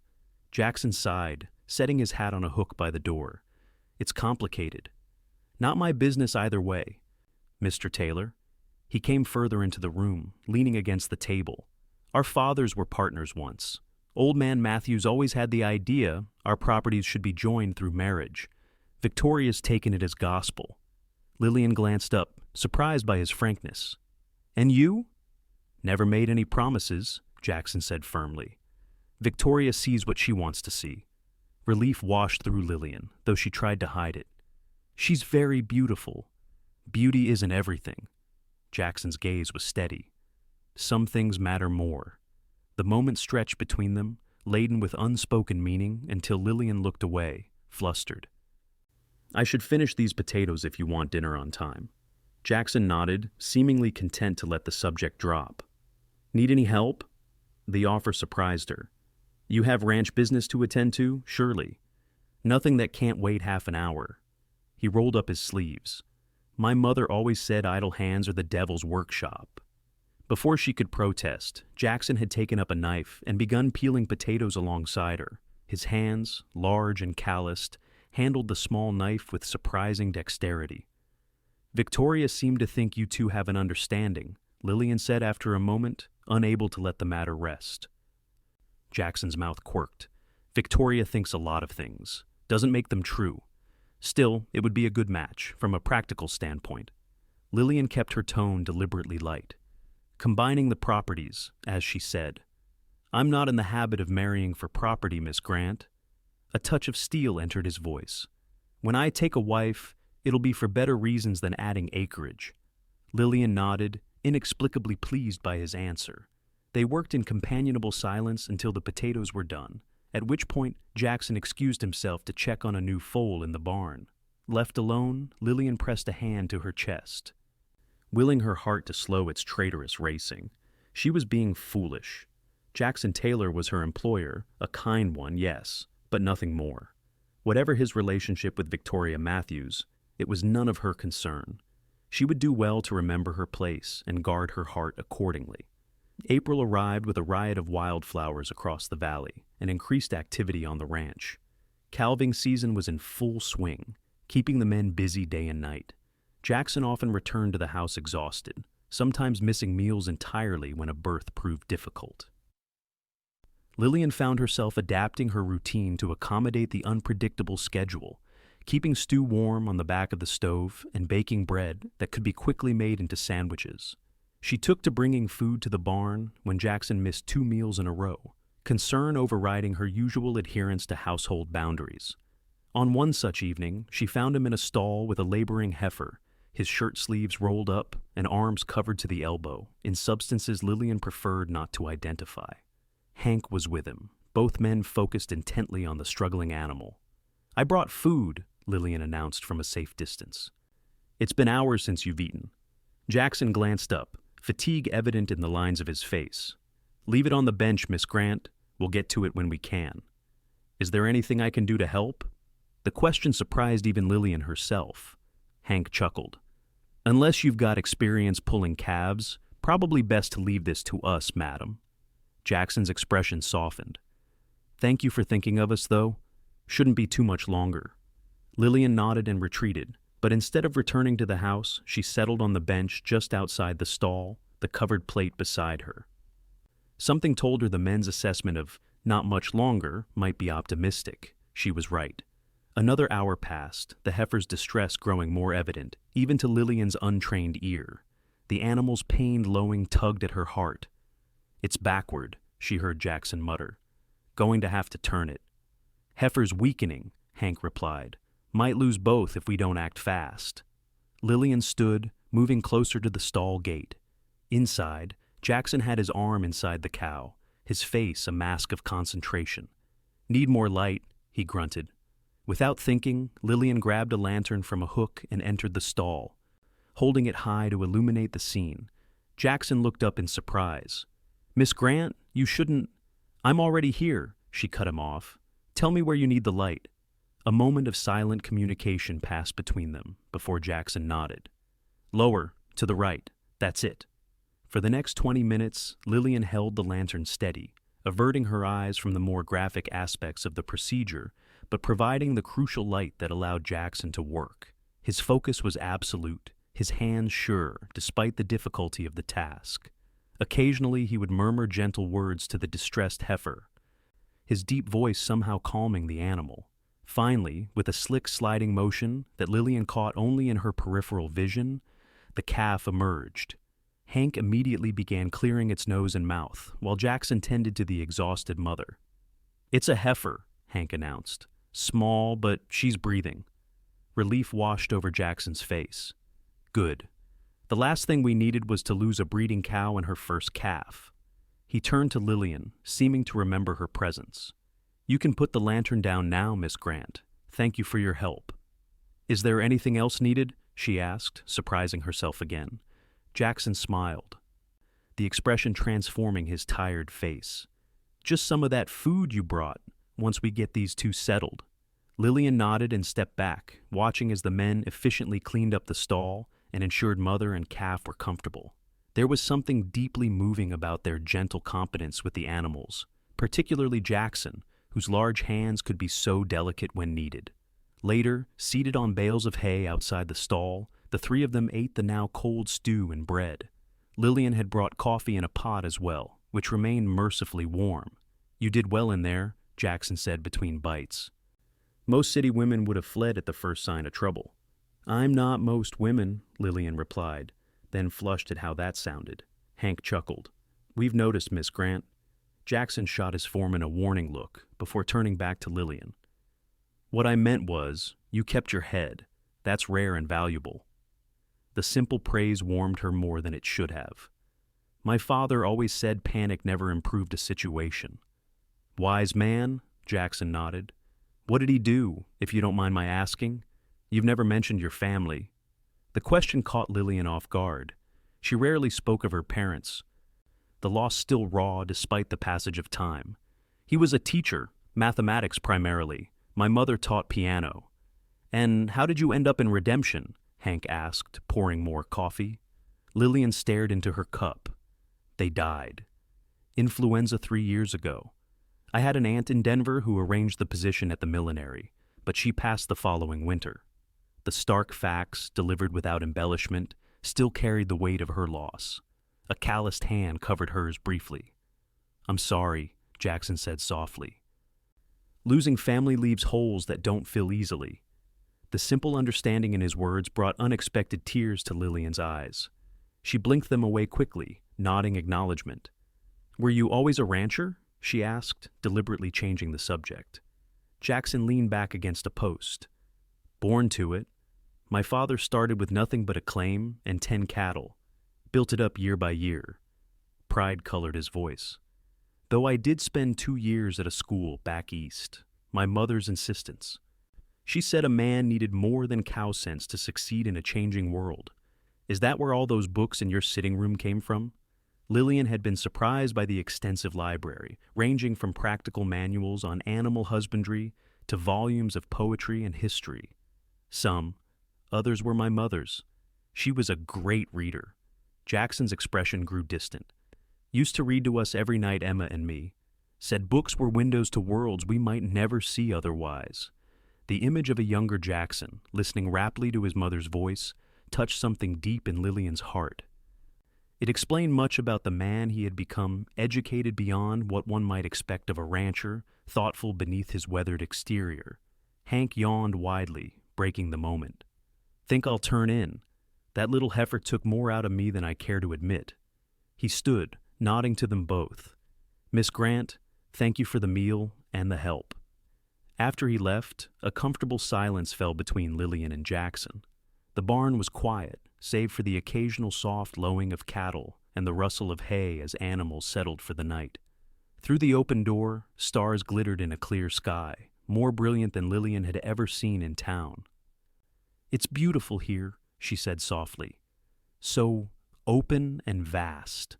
Jackson sighed, setting his hat on a hook by the door. "It's complicated." "Not my business either way." Mr. Taylor. He came further into the room, leaning against the table. Our fathers were partners once. Old man Matthews always had the idea our properties should be joined through marriage. Victoria's taken it as gospel. Lillian glanced up, surprised by his frankness. And you? Never made any promises, Jackson said firmly. Victoria sees what she wants to see. Relief washed through Lillian, though she tried to hide it. She's very beautiful. Beauty isn't everything. Jackson's gaze was steady. Some things matter more. The moment stretched between them, laden with unspoken meaning, until Lillian looked away, flustered. I should finish these potatoes if you want dinner on time. Jackson nodded, seemingly content to let the subject drop. Need any help? The offer surprised her. You have ranch business to attend to, surely. Nothing that can't wait half an hour. He rolled up his sleeves. My mother always said idle hands are the devil's workshop. Before she could protest, Jackson had taken up a knife and begun peeling potatoes alongside her. His hands, large and calloused, handled the small knife with surprising dexterity. Victoria seemed to think you two have an understanding, Lillian said after a moment, unable to let the matter rest. Jackson's mouth quirked. Victoria thinks a lot of things, doesn't make them true. Still, it would be a good match, from a practical standpoint. Lillian kept her tone deliberately light. Combining the properties, as she said. I'm not in the habit of marrying for property, Miss Grant. A touch of steel entered his voice. When I take a wife, it'll be for better reasons than adding acreage. Lillian nodded, inexplicably pleased by his answer. They worked in companionable silence until the potatoes were done, at which point Jackson excused himself to check on a new foal in the barn. Left alone, Lillian pressed a hand to her chest, willing her heart to slow its traitorous racing. She was being foolish. Jackson Taylor was her employer, a kind one, yes, but nothing more. Whatever his relationship with Victoria Matthews, it was none of her concern. She would do well to remember her place and guard her heart accordingly. April arrived with a riot of wildflowers across the valley and increased activity on the ranch. Calving season was in full swing, keeping the men busy day and night. Jackson often returned to the house exhausted, sometimes missing meals entirely when a birth proved difficult. Lillian found herself adapting her routine to accommodate the unpredictable schedule, keeping stew warm on the back of the stove and baking bread that could be quickly made into sandwiches. She took to bringing food to the barn when Jackson missed 2 meals in a row, concern overriding her usual adherence to household boundaries. On one such evening, she found him in a stall with a laboring heifer, his shirt sleeves rolled up and arms covered to the elbow, in substances Lillian preferred not to identify. Hank was with him, both men focused intently on the struggling animal. I brought food, Lillian announced from a safe distance. It's been hours since you've eaten. Jackson glanced up, fatigue evident in the lines of his face. Leave it on the bench, Miss Grant. We'll get to it when we can. Is there anything I can do to help? The question surprised even Lillian herself. Hank chuckled. Unless you've got experience pulling calves, probably best to leave this to us, madam. Jackson's expression softened. Thank you for thinking of us, though. Shouldn't be too much longer. Lillian nodded and retreated, but instead of returning to the house, she settled on the bench just outside the stall, the covered plate beside her. Something told her the men's assessment of not much longer might be optimistic. She was right. Another hour passed, the heifer's distress growing more evident, even to Lillian's untrained ear. The animal's pained lowing tugged at her heart. It's backward, she heard Jackson mutter. Going to have to turn it. Heifer's weakening, Hank replied. Might lose both if we don't act fast. Lillian stood, moving closer to the stall gate. Inside, Jackson had his arm inside the cow, his face a mask of concentration. Need more light, he grunted. Without thinking, Lillian grabbed a lantern from a hook and entered the stall, holding it high to illuminate the scene. Jackson looked up in surprise. Miss Grant, you shouldn't... I'm already here, she cut him off. Tell me where you need the light. A moment of silent communication passed between them before Jackson nodded. Lower, to the right, that's it. For the next 20 minutes, Lillian held the lantern steady, averting her eyes from the more graphic aspects of the procedure, but providing the crucial light that allowed Jackson to work. His focus was absolute, his hands sure, despite the difficulty of the task. Occasionally he would murmur gentle words to the distressed heifer, his deep voice somehow calming the animal. Finally, with a slick sliding motion that Lillian caught only in her peripheral vision, the calf emerged. Hank immediately began clearing its nose and mouth, while Jackson tended to the exhausted mother. "It's a heifer," Hank announced. "Small, but she's breathing." Relief washed over Jackson's face. "Good. The last thing we needed was to lose a breeding cow and her first calf." He turned to Lillian, seeming to remember her presence. "You can put the lantern down now, Miss Grant. Thank you for your help." "Is there anything else needed?" she asked, surprising herself again. Jackson smiled, the expression transforming his tired face. "Just some of that food you brought, once we get these two settled." Lillian nodded and stepped back, watching as the men efficiently cleaned up the stall and ensured mother and calf were comfortable. There was something deeply moving about their gentle competence with the animals, particularly Jackson, whose large hands could be so delicate when needed. Later, seated on bales of hay outside the stall, the three of them ate the now cold stew and bread. Lillian had brought coffee in a pot as well, which remained mercifully warm. "You did well in there," Jackson said between bites. "Most city women would have fled at the first sign of trouble." "I'm not most women," Lillian replied, then flushed at how that sounded. Hank chuckled. "We've noticed, Miss Grant." Jackson shot his foreman a warning look before turning back to Lillian. "What I meant was, you kept your head. That's rare and valuable." The simple praise warmed her more than it should have. "My father always said panic never improved a situation." "Wise man," Jackson nodded. "What did he do, if you don't mind my asking? You've never mentioned your family." The question caught Lillian off guard. She rarely spoke of her parents, the loss still raw despite the passage of time. "He was a teacher, mathematics primarily. My mother taught piano." "And how did you end up in Redemption?" Hank asked, pouring more coffee. Lillian stared into her cup. "They died. Influenza 3 years ago. I had an aunt in Denver who arranged the position at the millinery, but she passed the following winter." The stark facts, delivered without embellishment, still carried the weight of her loss. A calloused hand covered hers briefly. "I'm sorry," Jackson said softly. "Losing family leaves holes that don't fill easily." The simple understanding in his words brought unexpected tears to Lillian's eyes. She blinked them away quickly, nodding acknowledgement. "Were you always a rancher?" she asked, deliberately changing the subject. Jackson leaned back against a post. "Born to it. My father started with nothing but a claim and 10 cattle. Built it up year by year." Pride colored his voice. "Though I did spend 2 years at a school back east. My mother's insistence. She said a man needed more than cow sense to succeed in a changing world. Is that where all those books in your sitting room came from?" Lillian had been surprised by the extensive library, ranging from practical manuals on animal husbandry to volumes of poetry and history. "Some. Others were my mother's. She was a great reader." Jackson's expression grew distant. "Used to read to us every night, Emma and me. Said books were windows to worlds we might never see otherwise." The image of a younger Jackson, listening raptly to his mother's voice, touched something deep in Lillian's heart. It explained much about the man he had become, educated beyond what one might expect of a rancher, thoughtful beneath his weathered exterior. Hank yawned widely, breaking the moment. "Think I'll turn in. That little heifer took more out of me than I care to admit." He stood, nodding to them both. "Miss Grant, thank you for the meal and the help." After he left, a comfortable silence fell between Lillian and Jackson. The barn was quiet, save for the occasional soft lowing of cattle and the rustle of hay as animals settled for the night. Through the open door, stars glittered in a clear sky, more brilliant than Lillian had ever seen in town. "It's beautiful here," she said softly. "So open and vast."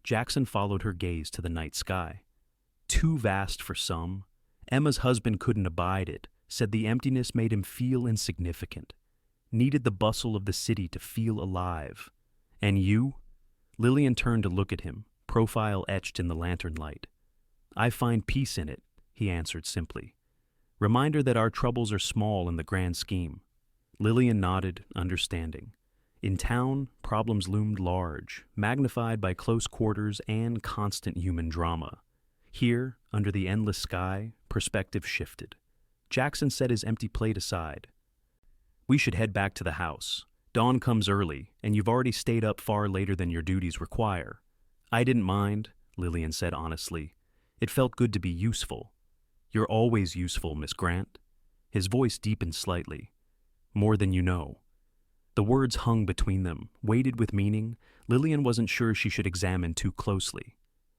Jackson followed her gaze to the night sky. "Too vast for some. Emma's husband couldn't abide it, said the emptiness made him feel insignificant. Needed the bustle of the city to feel alive. And you?" Lillian turned to look at him, profile etched in the lantern light. "I find peace in it," he answered simply. "Reminder that our troubles are small in the grand scheme." Lillian nodded, understanding. In town, problems loomed large, magnified by close quarters and constant human drama. Here, under the endless sky, perspective shifted. Jackson set his empty plate aside. "We should head back to the house. Dawn comes early, and you've already stayed up far later than your duties require." "I didn't mind," Lillian said honestly. "It felt good to be useful." "You're always useful, Miss Grant." His voice deepened slightly. "More than you know." The words hung between them, weighted with meaning. Lillian wasn't sure she should examine too closely.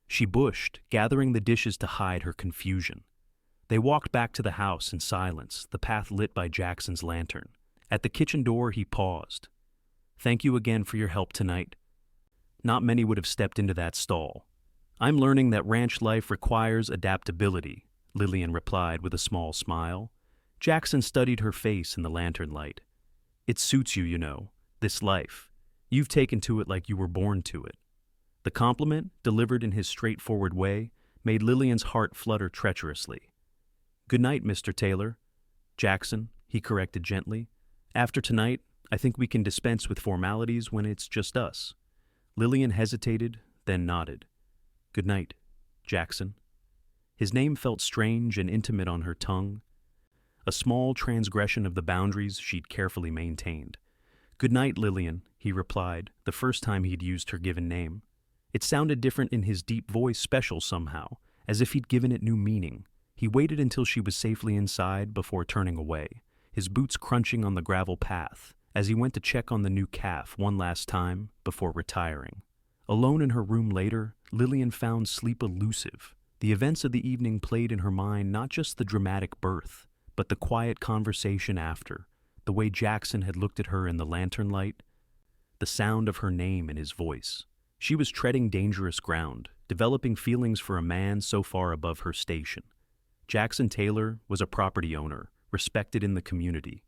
She bushed, gathering the dishes to hide her confusion. They walked back to the house in silence, the path lit by Jackson's lantern. At the kitchen door, he paused. "Thank you again for your help tonight." Not many would have stepped into that stall. "I'm learning that ranch life requires adaptability," Lillian replied with a small smile. Jackson studied her face in the lantern light. "It suits you, you know, this life. You've taken to it like you were born to it." The compliment, delivered in his straightforward way, made Lillian's heart flutter treacherously. "Good night, Mr. Taylor." "Jackson," he corrected gently. "After tonight, I think we can dispense with formalities when it's just us." Lillian hesitated, then nodded. "Good night, Jackson." His name felt strange and intimate on her tongue, a small transgression of the boundaries she'd carefully maintained. "Good night, Lillian," he replied, the first time he'd used her given name. It sounded different in his deep voice, special somehow, as if he'd given it new meaning. He waited until she was safely inside before turning away, his boots crunching on the gravel path, as he went to check on the new calf one last time before retiring. Alone in her room later, Lillian found sleep elusive. The events of the evening played in her mind not just the dramatic birth, but the quiet conversation after, the way Jackson had looked at her in the lantern light, the sound of her name in his voice. She was treading dangerous ground, developing feelings for a man so far above her station. Jackson Taylor was a property owner, respected in the community.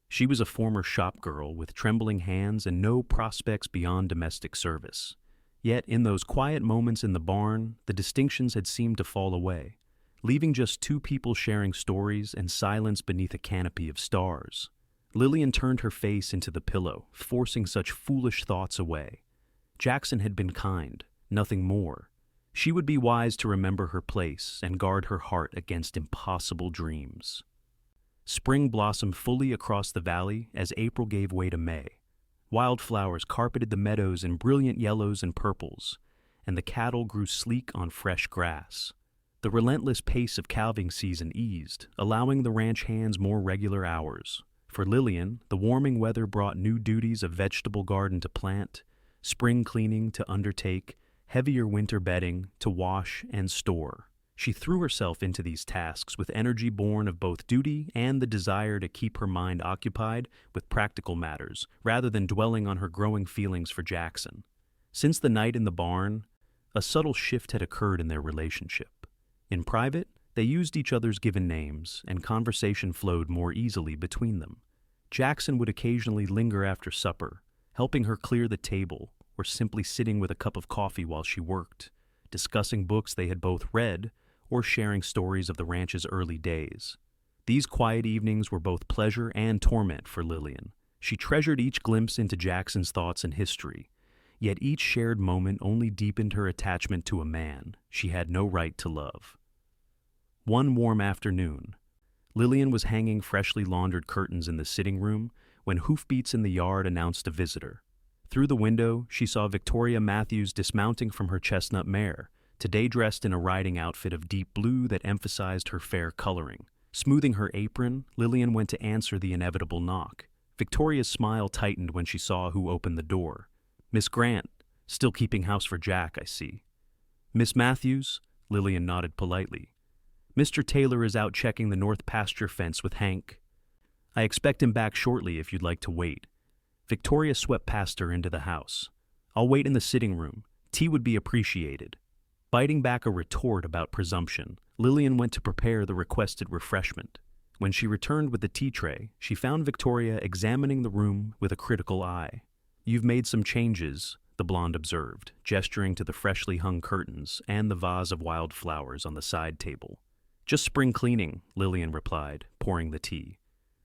She was a former shop girl with trembling hands and no prospects beyond domestic service. Yet in those quiet moments in the barn, the distinctions had seemed to fall away, leaving just two people sharing stories and silence beneath a canopy of stars. Lillian turned her face into the pillow, forcing such foolish thoughts away. Jackson had been kind, nothing more. She would be wise to remember her place and guard her heart against impossible dreams. Spring blossomed fully across the valley as April gave way to May. Wildflowers carpeted the meadows in brilliant yellows and purples, and the cattle grew sleek on fresh grass. The relentless pace of calving season eased, allowing the ranch hands more regular hours. For Lillian, the warming weather brought new duties of vegetable garden to plant, spring cleaning to undertake, heavier winter bedding to wash and store. She threw herself into these tasks with energy born of both duty and the desire to keep her mind occupied with practical matters, rather than dwelling on her growing feelings for Jackson. Since the night in the barn, a subtle shift had occurred in their relationship. In private, they used each other's given names, and conversation flowed more easily between them. Jackson would occasionally linger after supper, helping her clear the table, or simply sitting with a cup of coffee while she worked, discussing books they had both read, or sharing stories of the ranch's early days. These quiet evenings were both pleasure and torment for Lillian. She treasured each glimpse into Jackson's thoughts and history, yet each shared moment only deepened her attachment to a man she had no right to love. One warm afternoon, Lillian was hanging freshly laundered curtains in the sitting room when hoofbeats in the yard announced a visitor. Through the window, she saw Victoria Matthews dismounting from her chestnut mare, today dressed in a riding outfit of deep blue that emphasized her fair coloring. Smoothing her apron, Lillian went to answer the inevitable knock. Victoria's smile tightened when she saw who opened the door. "Miss Grant, still keeping house for Jack, I see." "Miss Matthews?" Lillian nodded politely. "Mr. Taylor is out checking the north pasture fence with Hank. I expect him back shortly if you'd like to wait." Victoria swept past her into the house. "I'll wait in the sitting room. Tea would be appreciated." Biting back a retort about presumption, Lillian went to prepare the requested refreshment. When she returned with the tea tray, she found Victoria examining the room with a critical eye. "You've made some changes," the blonde observed, gesturing to the freshly hung curtains and the vase of wildflowers on the side table. "Just spring cleaning," Lillian replied, pouring the tea.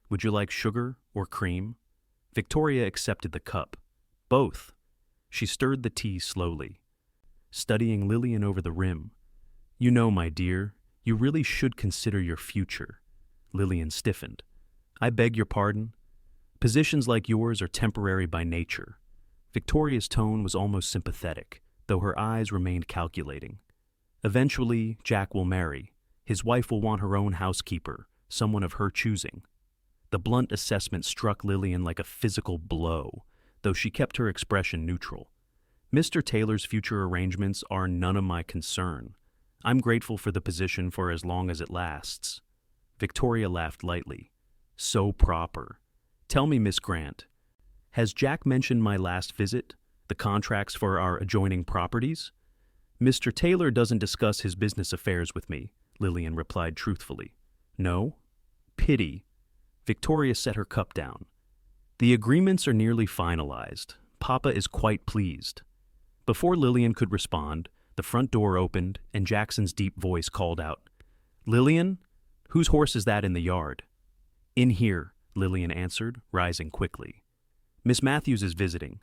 "Would you like sugar or cream?" Victoria accepted the cup. Both. She stirred the tea slowly, studying Lillian over the rim. You know, my dear, you really should consider your future. Lillian stiffened. I beg your pardon? Positions like yours are temporary by nature. Victoria's tone was almost sympathetic, though her eyes remained calculating. Eventually, Jack will marry. His wife will want her own housekeeper, someone of her choosing. The blunt assessment struck Lillian like a physical blow, though she kept her expression neutral. Mr. Taylor's future arrangements are none of my concern. I'm grateful for the position for as long as it lasts. Victoria laughed lightly. So proper. Tell me, Miss Grant, has Jack mentioned my last visit, the contracts for our adjoining properties? Mr. Taylor doesn't discuss his business affairs with me, Lillian replied truthfully. No? Pity. Victoria set her cup down. The agreements are nearly finalized. Papa is quite pleased. Before Lillian could respond, the front door opened and Jackson's deep voice called out, Lillian, whose horse is that in the yard? In here, Lillian answered, rising quickly. Miss Matthews is visiting.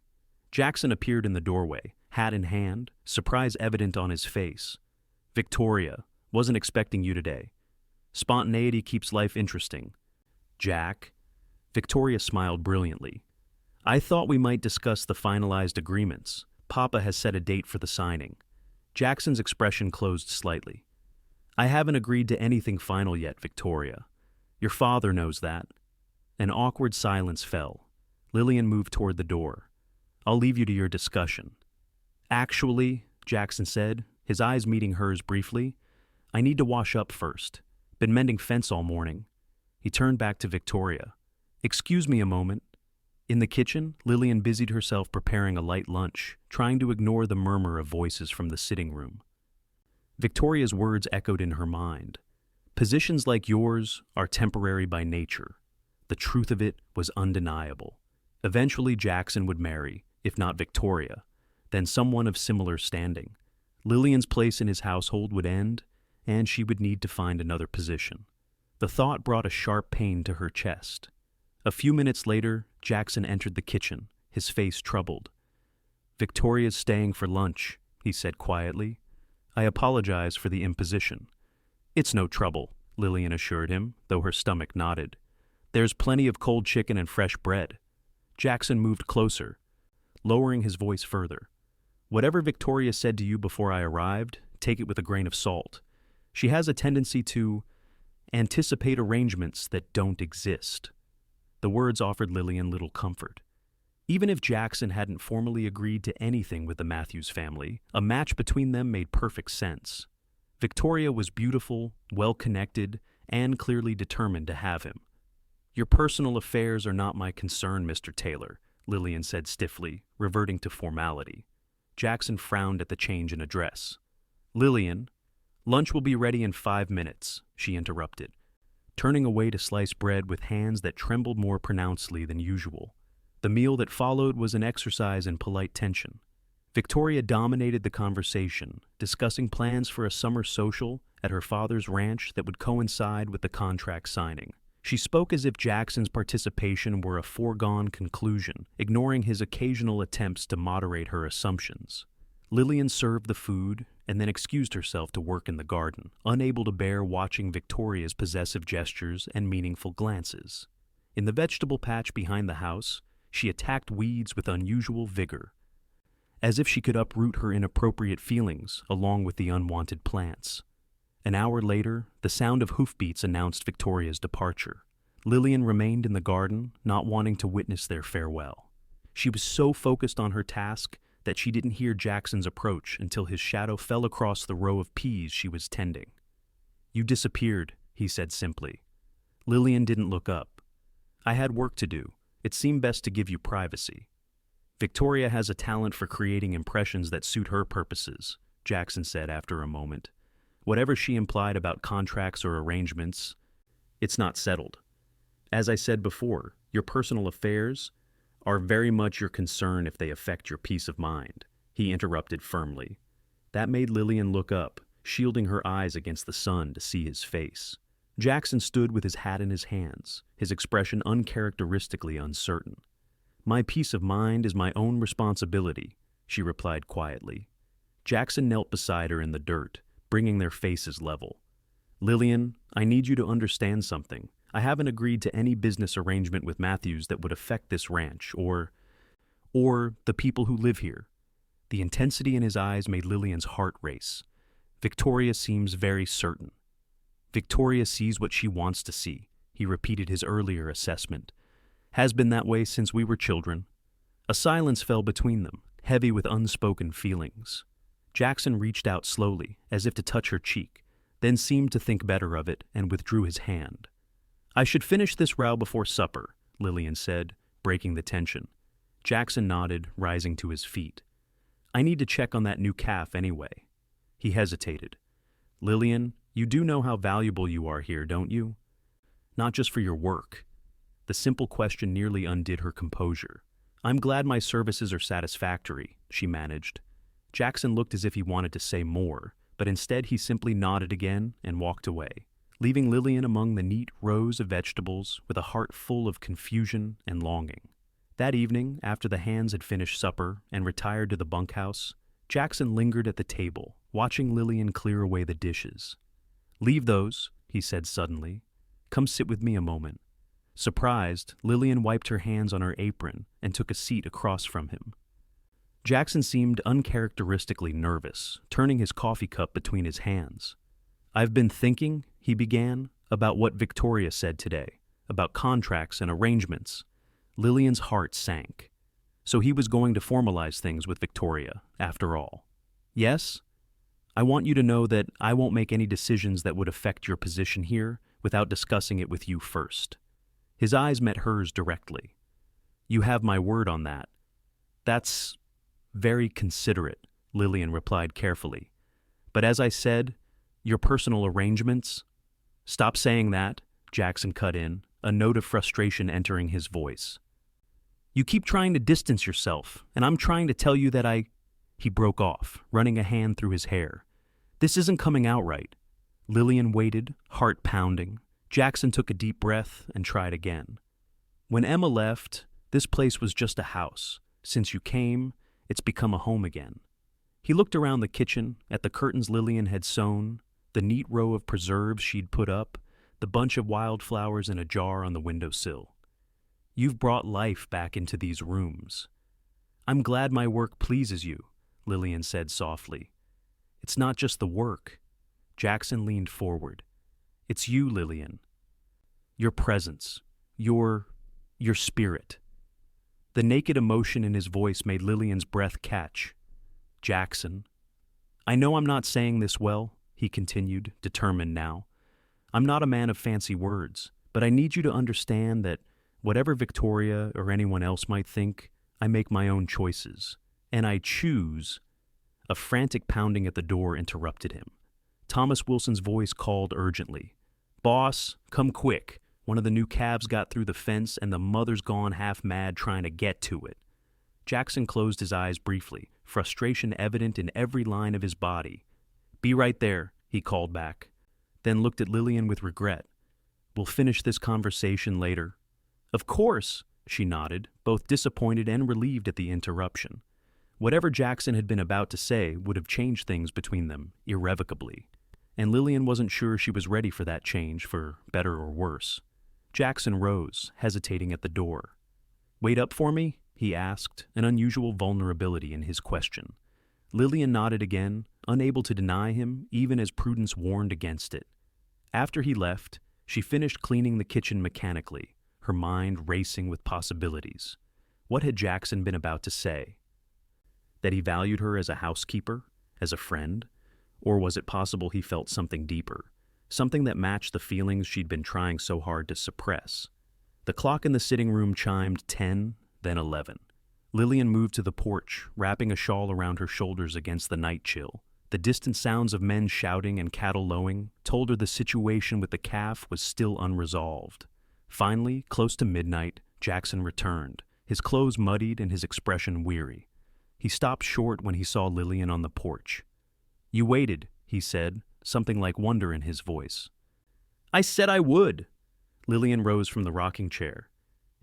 Jackson appeared in the doorway, hat in hand, surprise evident on his face. Victoria, wasn't expecting you today. Spontaneity keeps life interesting. Jack. Victoria smiled brilliantly. I thought we might discuss the finalized agreements. Papa has set a date for the signing. Jackson's expression closed slightly. I haven't agreed to anything final yet, Victoria. Your father knows that. An awkward silence fell. Lillian moved toward the door. I'll leave you to your discussion. Actually, Jackson said, his eyes meeting hers briefly, I need to wash up first. Been mending fence all morning. He turned back to Victoria. Excuse me a moment. In the kitchen, Lillian busied herself preparing a light lunch, trying to ignore the murmur of voices from the sitting room. Victoria's words echoed in her mind. Positions like yours are temporary by nature. The truth of it was undeniable. Eventually Jackson would marry, if not Victoria, then someone of similar standing. Lillian's place in his household would end, and she would need to find another position. The thought brought a sharp pain to her chest. A few minutes later, Jackson entered the kitchen, his face troubled. Victoria's staying for lunch, he said quietly. I apologize for the imposition. It's no trouble, Lillian assured him, though her stomach nodded. There's plenty of cold chicken and fresh bread. Jackson moved closer, lowering his voice further. Whatever Victoria said to you before I arrived, take it with a grain of salt. She has a tendency to anticipate arrangements that don't exist. The words offered Lillian little comfort. Even if Jackson hadn't formally agreed to anything with the Matthews family, a match between them made perfect sense. Victoria was beautiful, well-connected, and clearly determined to have him. Your personal affairs are not my concern, Mr. Taylor, Lillian said stiffly, reverting to formality. Jackson frowned at the change in address. Lillian, lunch will be ready in 5 minutes, she interrupted, turning away to slice bread with hands that trembled more pronouncedly than usual. The meal that followed was an exercise in polite tension. Victoria dominated the conversation, discussing plans for a summer social at her father's ranch that would coincide with the contract signing. She spoke as if Jackson's participation were a foregone conclusion, ignoring his occasional attempts to moderate her assumptions. Lillian served the food and then excused herself to work in the garden, unable to bear watching Victoria's possessive gestures and meaningful glances. In the vegetable patch behind the house, she attacked weeds with unusual vigor, as if she could uproot her inappropriate feelings along with the unwanted plants. An hour later, the sound of hoofbeats announced Victoria's departure. Lillian remained in the garden, not wanting to witness their farewell. She was so focused on her task that she didn't hear Jackson's approach until his shadow fell across the row of peas she was tending. You disappeared, he said simply. Lillian didn't look up. I had work to do. It seemed best to give you privacy. Victoria has a talent for creating impressions that suit her purposes, Jackson said after a moment. Whatever she implied about contracts or arrangements, it's not settled. As I said before, your personal affairs are very much your concern if they affect your peace of mind, he interrupted firmly. That made Lillian look up, shielding her eyes against the sun to see his face. Jackson stood with his hat in his hands, his expression uncharacteristically uncertain. My peace of mind is my own responsibility, she replied quietly. Jackson knelt beside her in the dirt, bringing their faces level. Lillian, I need you to understand something. I haven't agreed to any business arrangement with Matthews that would affect this ranch or the people who live here. The intensity in his eyes made Lillian's heart race. Victoria seems very certain. Victoria sees what she wants to see, he repeated his earlier assessment. Has been that way since we were children. A silence fell between them, heavy with unspoken feelings. Jackson reached out slowly, as if to touch her cheek, then seemed to think better of it and withdrew his hand. I should finish this row before supper, Lillian said, breaking the tension. Jackson nodded, rising to his feet. I need to check on that new calf anyway. He hesitated. Lillian, you do know how valuable you are here, don't you? Not just for your work. The simple question nearly undid her composure. I'm glad my services are satisfactory, she managed. Jackson looked as if he wanted to say more, but instead he simply nodded again and walked away, leaving Lillian among the neat rows of vegetables with a heart full of confusion and longing. That evening, after the hands had finished supper and retired to the bunkhouse, Jackson lingered at the table, watching Lillian clear away the dishes. Leave those, he said suddenly. Come sit with me a moment. Surprised, Lillian wiped her hands on her apron and took a seat across from him. Jackson seemed uncharacteristically nervous, turning his coffee cup between his hands. I've been thinking, he began, about what Victoria said today, about contracts and arrangements. Lillian's heart sank. So he was going to formalize things with Victoria, after all. Yes? I want you to know that I won't make any decisions that would affect your position here without discussing it with you first. His eyes met hers directly. You have my word on that. That's very considerate, Lillian replied carefully. But as I said, your personal arrangements... Stop saying that, Jackson cut in, a note of frustration entering his voice. You keep trying to distance yourself, and I'm trying to tell you that He broke off, running a hand through his hair. This isn't coming out right. Lillian waited, heart pounding. Jackson took a deep breath and tried again. When Emma left, this place was just a house. Since you came, it's become a home again. He looked around the kitchen, at the curtains Lillian had sewn, the neat row of preserves she'd put up, the bunch of wildflowers in a jar on the windowsill. You've brought life back into these rooms. I'm glad my work pleases you, Lillian said softly. It's not just the work. Jackson leaned forward. It's you, Lillian. Your presence. Your spirit. The naked emotion in his voice made Lillian's breath catch. Jackson. I know I'm not saying this well, he continued, determined now. I'm not a man of fancy words, but I need you to understand that whatever Victoria or anyone else might think, I make my own choices. And I choose... A frantic pounding at the door interrupted him. Thomas Wilson's voice called urgently. Boss, come quick. One of the new calves got through the fence and the mother's gone half mad trying to get to it. Jackson closed his eyes briefly, frustration evident in every line of his body. Be right there, he called back, then looked at Lillian with regret. We'll finish this conversation later. Of course, she nodded, both disappointed and relieved at the interruption. Whatever Jackson had been about to say would have changed things between them irrevocably, and Lillian wasn't sure she was ready for that change, for better or worse. Jackson rose, hesitating at the door. Wait up for me? He asked, an unusual vulnerability in his question. Lillian nodded again, unable to deny him, even as prudence warned against it. After he left, she finished cleaning the kitchen mechanically, her mind racing with possibilities. What had Jackson been about to say? That he valued her as a housekeeper, as a friend? Or was it possible he felt something deeper, something that matched the feelings she'd been trying so hard to suppress? The clock in the sitting room chimed 10, then 11. Lillian moved to the porch, wrapping a shawl around her shoulders against the night chill. The distant sounds of men shouting and cattle lowing told her the situation with the calf was still unresolved. Finally, close to midnight, Jackson returned, his clothes muddied and his expression weary. He stopped short when he saw Lillian on the porch. You waited, he said, something like wonder in his voice. I said I would. Lillian rose from the rocking chair.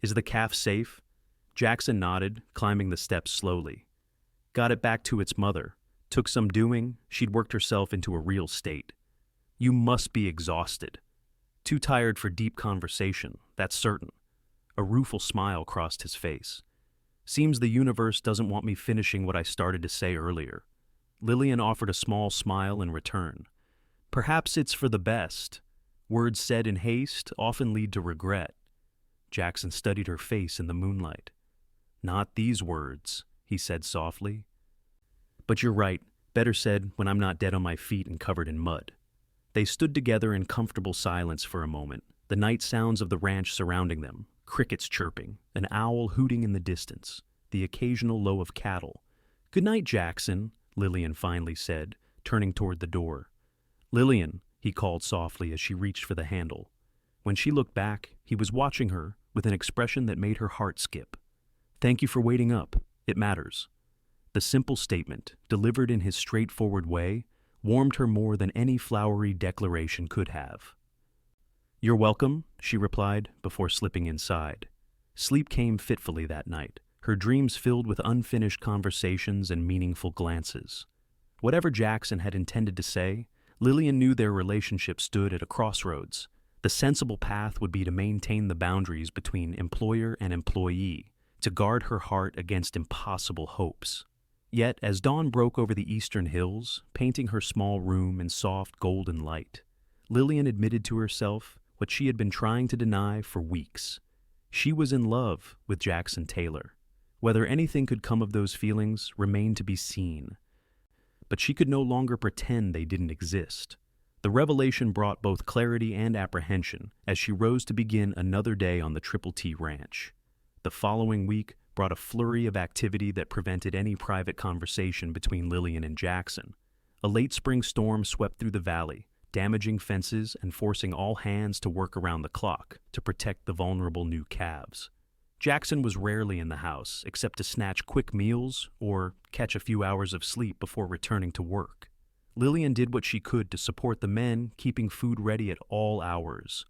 Is the calf safe? Jackson nodded, climbing the steps slowly. Got it back to its mother. Took some doing, she'd worked herself into a real state. You must be exhausted. Too tired for deep conversation, that's certain. A rueful smile crossed his face. Seems the universe doesn't want me finishing what I started to say earlier. Lillian offered a small smile in return. Perhaps it's for the best. Words said in haste often lead to regret. Jackson studied her face in the moonlight. Not these words, he said softly. But you're right, better said when I'm not dead on my feet and covered in mud. They stood together in comfortable silence for a moment, the night sounds of the ranch surrounding them, crickets chirping, an owl hooting in the distance, the occasional low of cattle. Good night, Jackson, Lillian finally said, turning toward the door. Lillian, he called softly as she reached for the handle. When she looked back, he was watching her with an expression that made her heart skip. Thank you for waiting up. It matters. The simple statement, delivered in his straightforward way, warmed her more than any flowery declaration could have. You're welcome, she replied before slipping inside. Sleep came fitfully that night, her dreams filled with unfinished conversations and meaningful glances. Whatever Jackson had intended to say, Lillian knew their relationship stood at a crossroads. The sensible path would be to maintain the boundaries between employer and employee, to guard her heart against impossible hopes. Yet, as dawn broke over the eastern hills, painting her small room in soft golden light, Lillian admitted to herself what she had been trying to deny for weeks. She was in love with Jackson Taylor. Whether anything could come of those feelings remained to be seen. But she could no longer pretend they didn't exist. The revelation brought both clarity and apprehension as she rose to begin another day on the Triple T Ranch. The following week brought a flurry of activity that prevented any private conversation between Lillian and Jackson. A late spring storm swept through the valley, damaging fences and forcing all hands to work around the clock to protect the vulnerable new calves. Jackson was rarely in the house, except to snatch quick meals or catch a few hours of sleep before returning to work. Lillian did what she could to support the men, keeping food ready at all hours,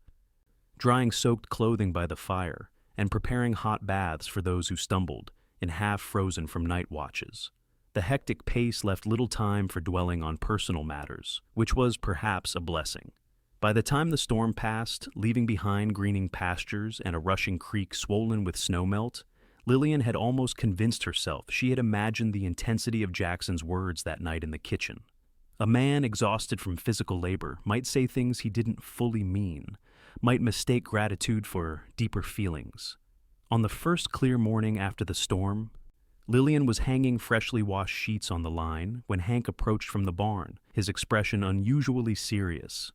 drying soaked clothing by the fire, and preparing hot baths for those who stumbled, and half-frozen from night watches. The hectic pace left little time for dwelling on personal matters, which was perhaps a blessing. By the time the storm passed, leaving behind greening pastures and a rushing creek swollen with snowmelt, Lillian had almost convinced herself she had imagined the intensity of Jackson's words that night in the kitchen. A man exhausted from physical labor might say things he didn't fully mean, might mistake gratitude for deeper feelings. On the first clear morning after the storm, Lillian was hanging freshly washed sheets on the line when Hank approached from the barn, his expression unusually serious.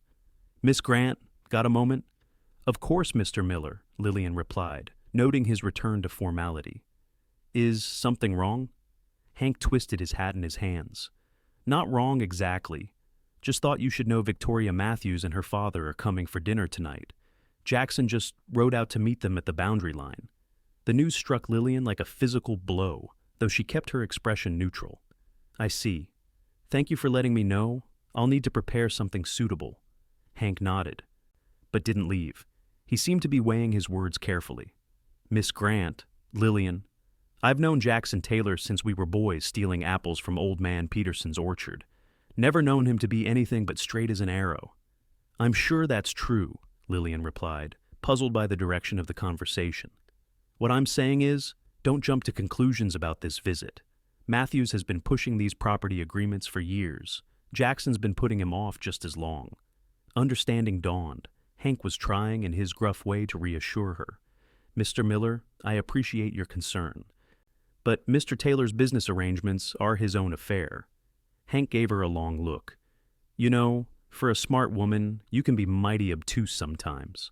Miss Grant, got a moment? Of course, Mr. Miller, Lillian replied, noting his return to formality. Is something wrong? Hank twisted his hat in his hands. Not wrong exactly. Just thought you should know Victoria Matthews and her father are coming for dinner tonight. Jackson just rode out to meet them at the boundary line. The news struck Lillian like a physical blow, though she kept her expression neutral. I see. Thank you for letting me know. I'll need to prepare something suitable. Hank nodded, but didn't leave. He seemed to be weighing his words carefully. Miss Grant, Lillian, I've known Jackson Taylor since we were boys stealing apples from Old Man Peterson's orchard. Never known him to be anything but straight as an arrow. I'm sure that's true, Lillian replied, puzzled by the direction of the conversation. What I'm saying is, don't jump to conclusions about this visit. Matthews has been pushing these property agreements for years. Jackson's been putting him off just as long. Understanding dawned. Hank was trying in his gruff way to reassure her. Mr. Miller, I appreciate your concern. But Mr. Taylor's business arrangements are his own affair. Hank gave her a long look. You know, for a smart woman, you can be mighty obtuse sometimes.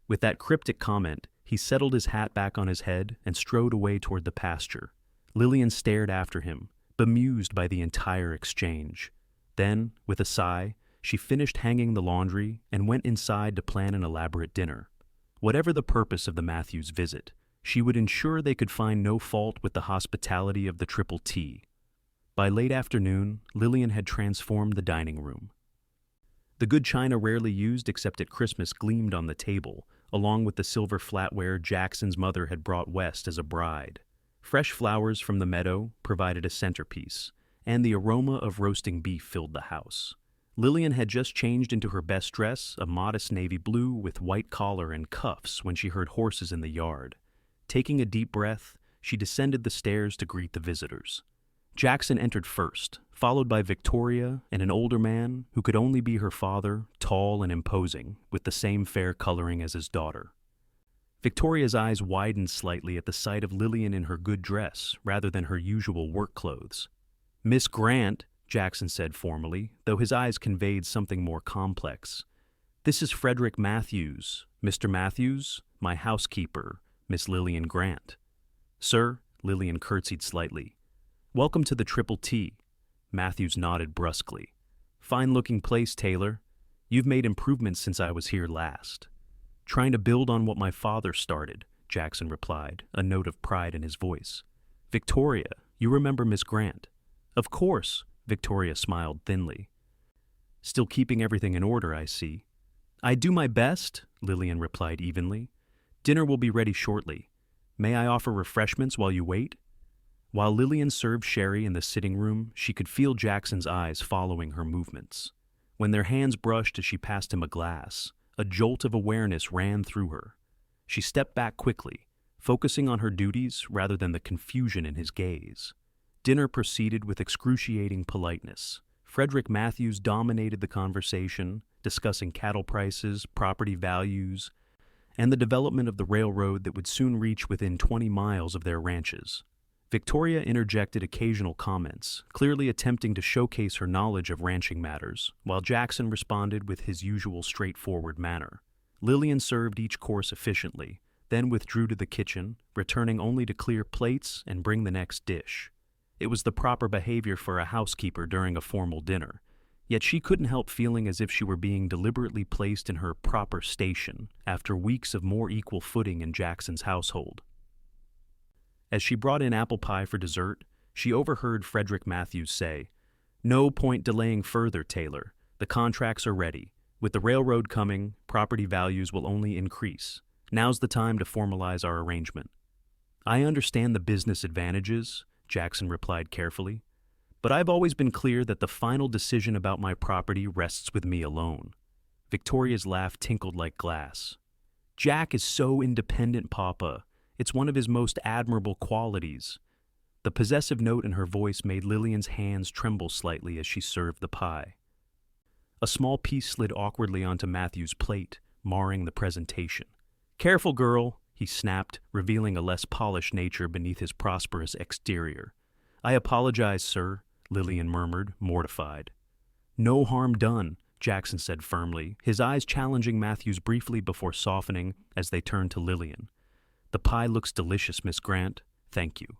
With that cryptic comment, he settled his hat back on his head and strode away toward the pasture. Lillian stared after him, bemused by the entire exchange. Then, with a sigh, she finished hanging the laundry and went inside to plan an elaborate dinner. Whatever the purpose of the Matthews visit, she would ensure they could find no fault with the hospitality of the Triple T. By late afternoon, Lillian had transformed the dining room. The good china rarely used except at Christmas gleamed on the table, along with the silver flatware Jackson's mother had brought west as a bride. Fresh flowers from the meadow provided a centerpiece, and the aroma of roasting beef filled the house. Lillian had just changed into her best dress, a modest navy blue with white collar and cuffs, when she heard horses in the yard. Taking a deep breath, she descended the stairs to greet the visitors. Jackson entered first, followed by Victoria and an older man who could only be her father, tall and imposing, with the same fair coloring as his daughter. Victoria's eyes widened slightly at the sight of Lillian in her good dress, rather than her usual work clothes. "Miss Grant," Jackson said formally, though his eyes conveyed something more complex. "This is Frederick Matthews. Mr. Matthews, my housekeeper, Miss Lillian Grant." "Sir," Lillian curtsied slightly. "Welcome to the Triple T." Matthews nodded brusquely. "Fine-looking place, Taylor. You've made improvements since I was here last." "Trying to build on what my father started," Jackson replied, a note of pride in his voice. "Victoria, you remember Miss Grant?" "Of course," Victoria smiled thinly. "Still keeping everything in order, I see." "I do my best," Lillian replied evenly. "Dinner will be ready shortly. May I offer refreshments while you wait?" While Lillian served sherry in the sitting room, she could feel Jackson's eyes following her movements. When their hands brushed as she passed him a glass, a jolt of awareness ran through her. She stepped back quickly, focusing on her duties rather than the confusion in his gaze. Dinner proceeded with excruciating politeness. Frederick Matthews dominated the conversation, discussing cattle prices, property values, and the development of the railroad that would soon reach within 20 miles of their ranches. Victoria interjected occasional comments, clearly attempting to showcase her knowledge of ranching matters, while Jackson responded with his usual straightforward manner. Lillian served each course efficiently, then withdrew to the kitchen, returning only to clear plates and bring the next dish. It was the proper behavior for a housekeeper during a formal dinner, yet she couldn't help feeling as if she were being deliberately placed in her proper station after weeks of more equal footing in Jackson's household. As she brought in apple pie for dessert, she overheard Frederick Matthews say, "No point delaying further, Taylor. The contracts are ready. With the railroad coming, property values will only increase. Now's the time to formalize our arrangement." "I understand the business advantages," Jackson replied carefully, "but I've always been clear that the final decision about my property rests with me alone." Victoria's laugh tinkled like glass. "Jack is so independent, Papa. It's one of his most admirable qualities." The possessive note in her voice made Lillian's hands tremble slightly as she served the pie. A small piece slid awkwardly onto Matthew's plate, marring the presentation. "Careful, girl," he snapped, revealing a less polished nature beneath his prosperous exterior. "I apologize, sir," Lillian murmured, mortified. "No harm done," Jackson said firmly, his eyes challenging Matthews briefly before softening as they turned to Lillian. "The pie looks delicious, Miss Grant. Thank you."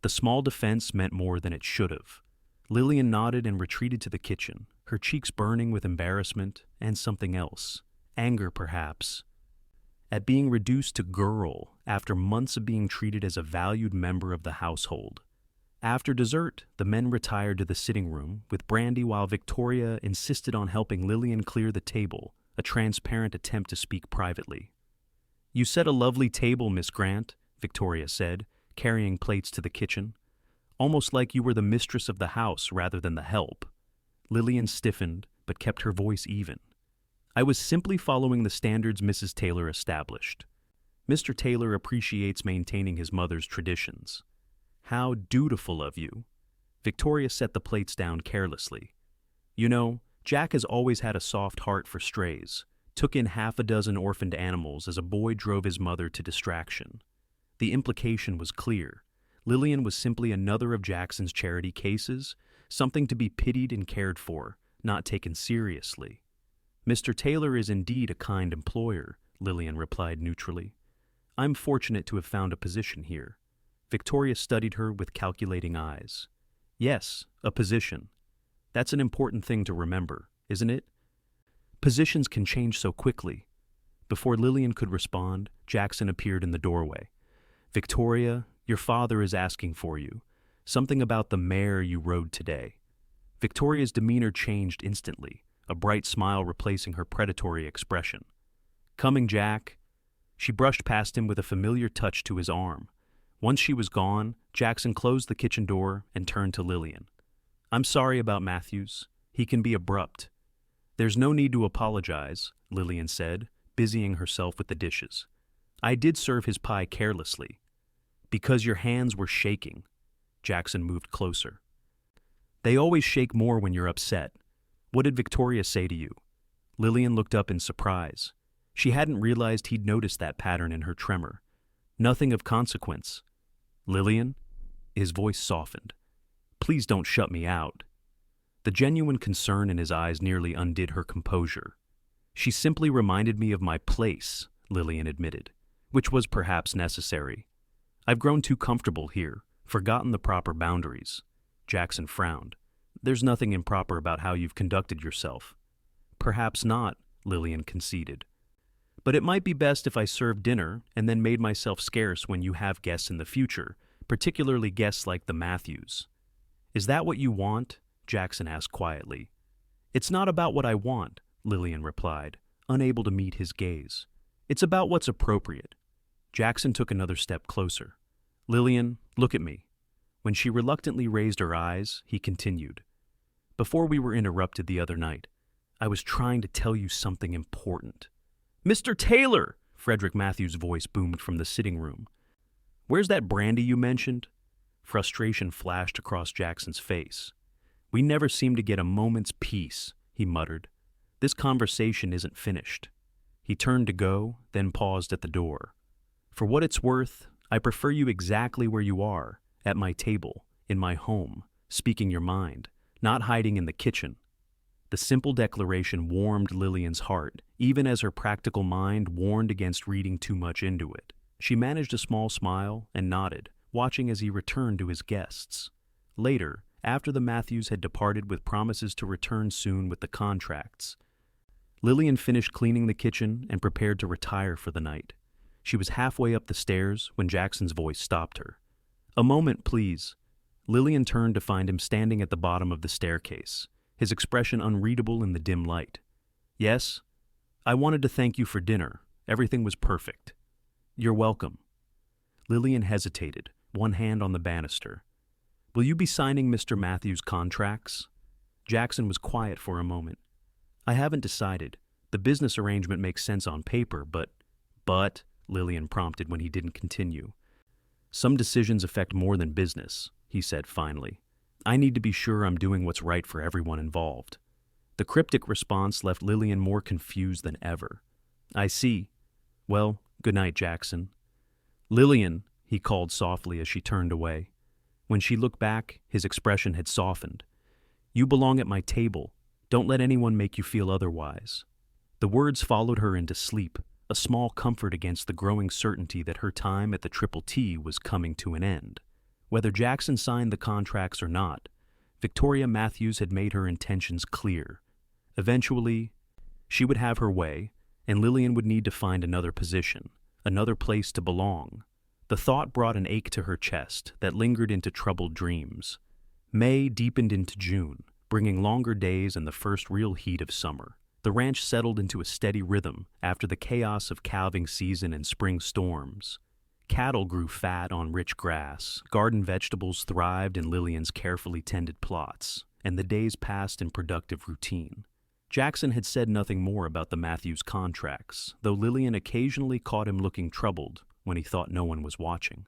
The small defense meant more than it should have. Lillian nodded and retreated to the kitchen, her cheeks burning with embarrassment and something else. Anger, perhaps, at being reduced to girl after months of being treated as a valued member of the household. After dessert, the men retired to the sitting room with brandy while Victoria insisted on helping Lillian clear the table, a transparent attempt to speak privately. "You set a lovely table, Miss Grant," Victoria said, carrying plates to the kitchen. "Almost like you were the mistress of the house rather than the help." Lillian stiffened, but kept her voice even. "I was simply following the standards Mrs. Taylor established. Mr. Taylor appreciates maintaining his mother's traditions." "How dutiful of you." Victoria set the plates down carelessly. "You know, Jack has always had a soft heart for strays. Took in half a dozen orphaned animals as a boy drove his mother to distraction." The implication was clear. Lillian was simply another of Jackson's charity cases, something to be pitied and cared for, not taken seriously. "Mr. Taylor is indeed a kind employer," Lillian replied neutrally. "I'm fortunate to have found a position here." Victoria studied her with calculating eyes. "Yes, a position. That's an important thing to remember, isn't it? Positions can change so quickly." Before Lillian could respond, Jackson appeared in the doorway. "Victoria, your father is asking for you. Something about the mare you rode today." Victoria's demeanor changed instantly, a bright smile replacing her predatory expression. "Coming, Jack." She brushed past him with a familiar touch to his arm. Once she was gone, Jackson closed the kitchen door and turned to Lillian. "I'm sorry about Matthews. He can be abrupt." "There's no need to apologize," Lillian said, busying herself with the dishes. "I did serve his pie carelessly." "Because your hands were shaking." Jackson moved closer. "They always shake more when you're upset. What did Victoria say to you?" Lillian looked up in surprise. She hadn't realized he'd noticed that pattern in her tremor. "Nothing of consequence." "Lillian?" His voice softened. "Please don't shut me out." The genuine concern in his eyes nearly undid her composure. "She simply reminded me of my place," Lillian admitted, "which was perhaps necessary. I've grown too comfortable here, forgotten the proper boundaries." Jackson frowned. "There's nothing improper about how you've conducted yourself." "Perhaps not," Lillian conceded. "But it might be best if I served dinner and then made myself scarce when you have guests in the future, particularly guests like the Matthews." "Is that what you want?" Jackson asked quietly. "It's not about what I want," Lillian replied, unable to meet his gaze. "It's about what's appropriate." Jackson took another step closer. "Lillian, look at me." When she reluctantly raised her eyes, he continued. "Before we were interrupted the other night, I was trying to tell you something important." "Mr. Taylor!" Frederick Matthews' voice boomed from the sitting room. "Where's that brandy you mentioned?" Frustration flashed across Jackson's face. "We never seem to get a moment's peace," he muttered. "This conversation isn't finished." He turned to go, then paused at the door. "For what it's worth, I prefer you exactly where you are, at my table, in my home, speaking your mind, not hiding in the kitchen." The simple declaration warmed Lillian's heart, even as her practical mind warned against reading too much into it. She managed a small smile and nodded, watching as he returned to his guests. Later, after the Matthews had departed with promises to return soon with the contracts, Lillian finished cleaning the kitchen and prepared to retire for the night. She was halfway up the stairs when Jackson's voice stopped her. "A moment, please." Lillian turned to find him standing at the bottom of the staircase, his expression unreadable in the dim light. "Yes? I wanted to thank you for dinner. Everything was perfect." "You're welcome." Lillian hesitated, one hand on the banister. "Will you be signing Mr. Matthews' contracts?" Jackson was quiet for a moment. "I haven't decided. The business arrangement makes sense on paper, but..." "But," Lillian prompted when he didn't continue. "Some decisions affect more than business," he said finally. "I need to be sure I'm doing what's right for everyone involved." The cryptic response left Lillian more confused than ever. "I see. Well, good night, Jackson." "Lillian," he called softly as she turned away. When she looked back, his expression had softened. "You belong at my table. Don't let anyone make you feel otherwise." The words followed her into sleep, a small comfort against the growing certainty that her time at the Triple T was coming to an end. Whether Jackson signed the contracts or not, Victoria Matthews had made her intentions clear. Eventually, she would have her way, and Lillian would need to find another position, another place to belong. The thought brought an ache to her chest that lingered into troubled dreams. May deepened into June, bringing longer days and the first real heat of summer. The ranch settled into a steady rhythm after the chaos of calving season and spring storms. Cattle grew fat on rich grass, garden vegetables thrived in Lillian's carefully tended plots, and the days passed in productive routine. Jackson had said nothing more about the Matthews contracts, though Lillian occasionally caught him looking troubled when he thought no one was watching.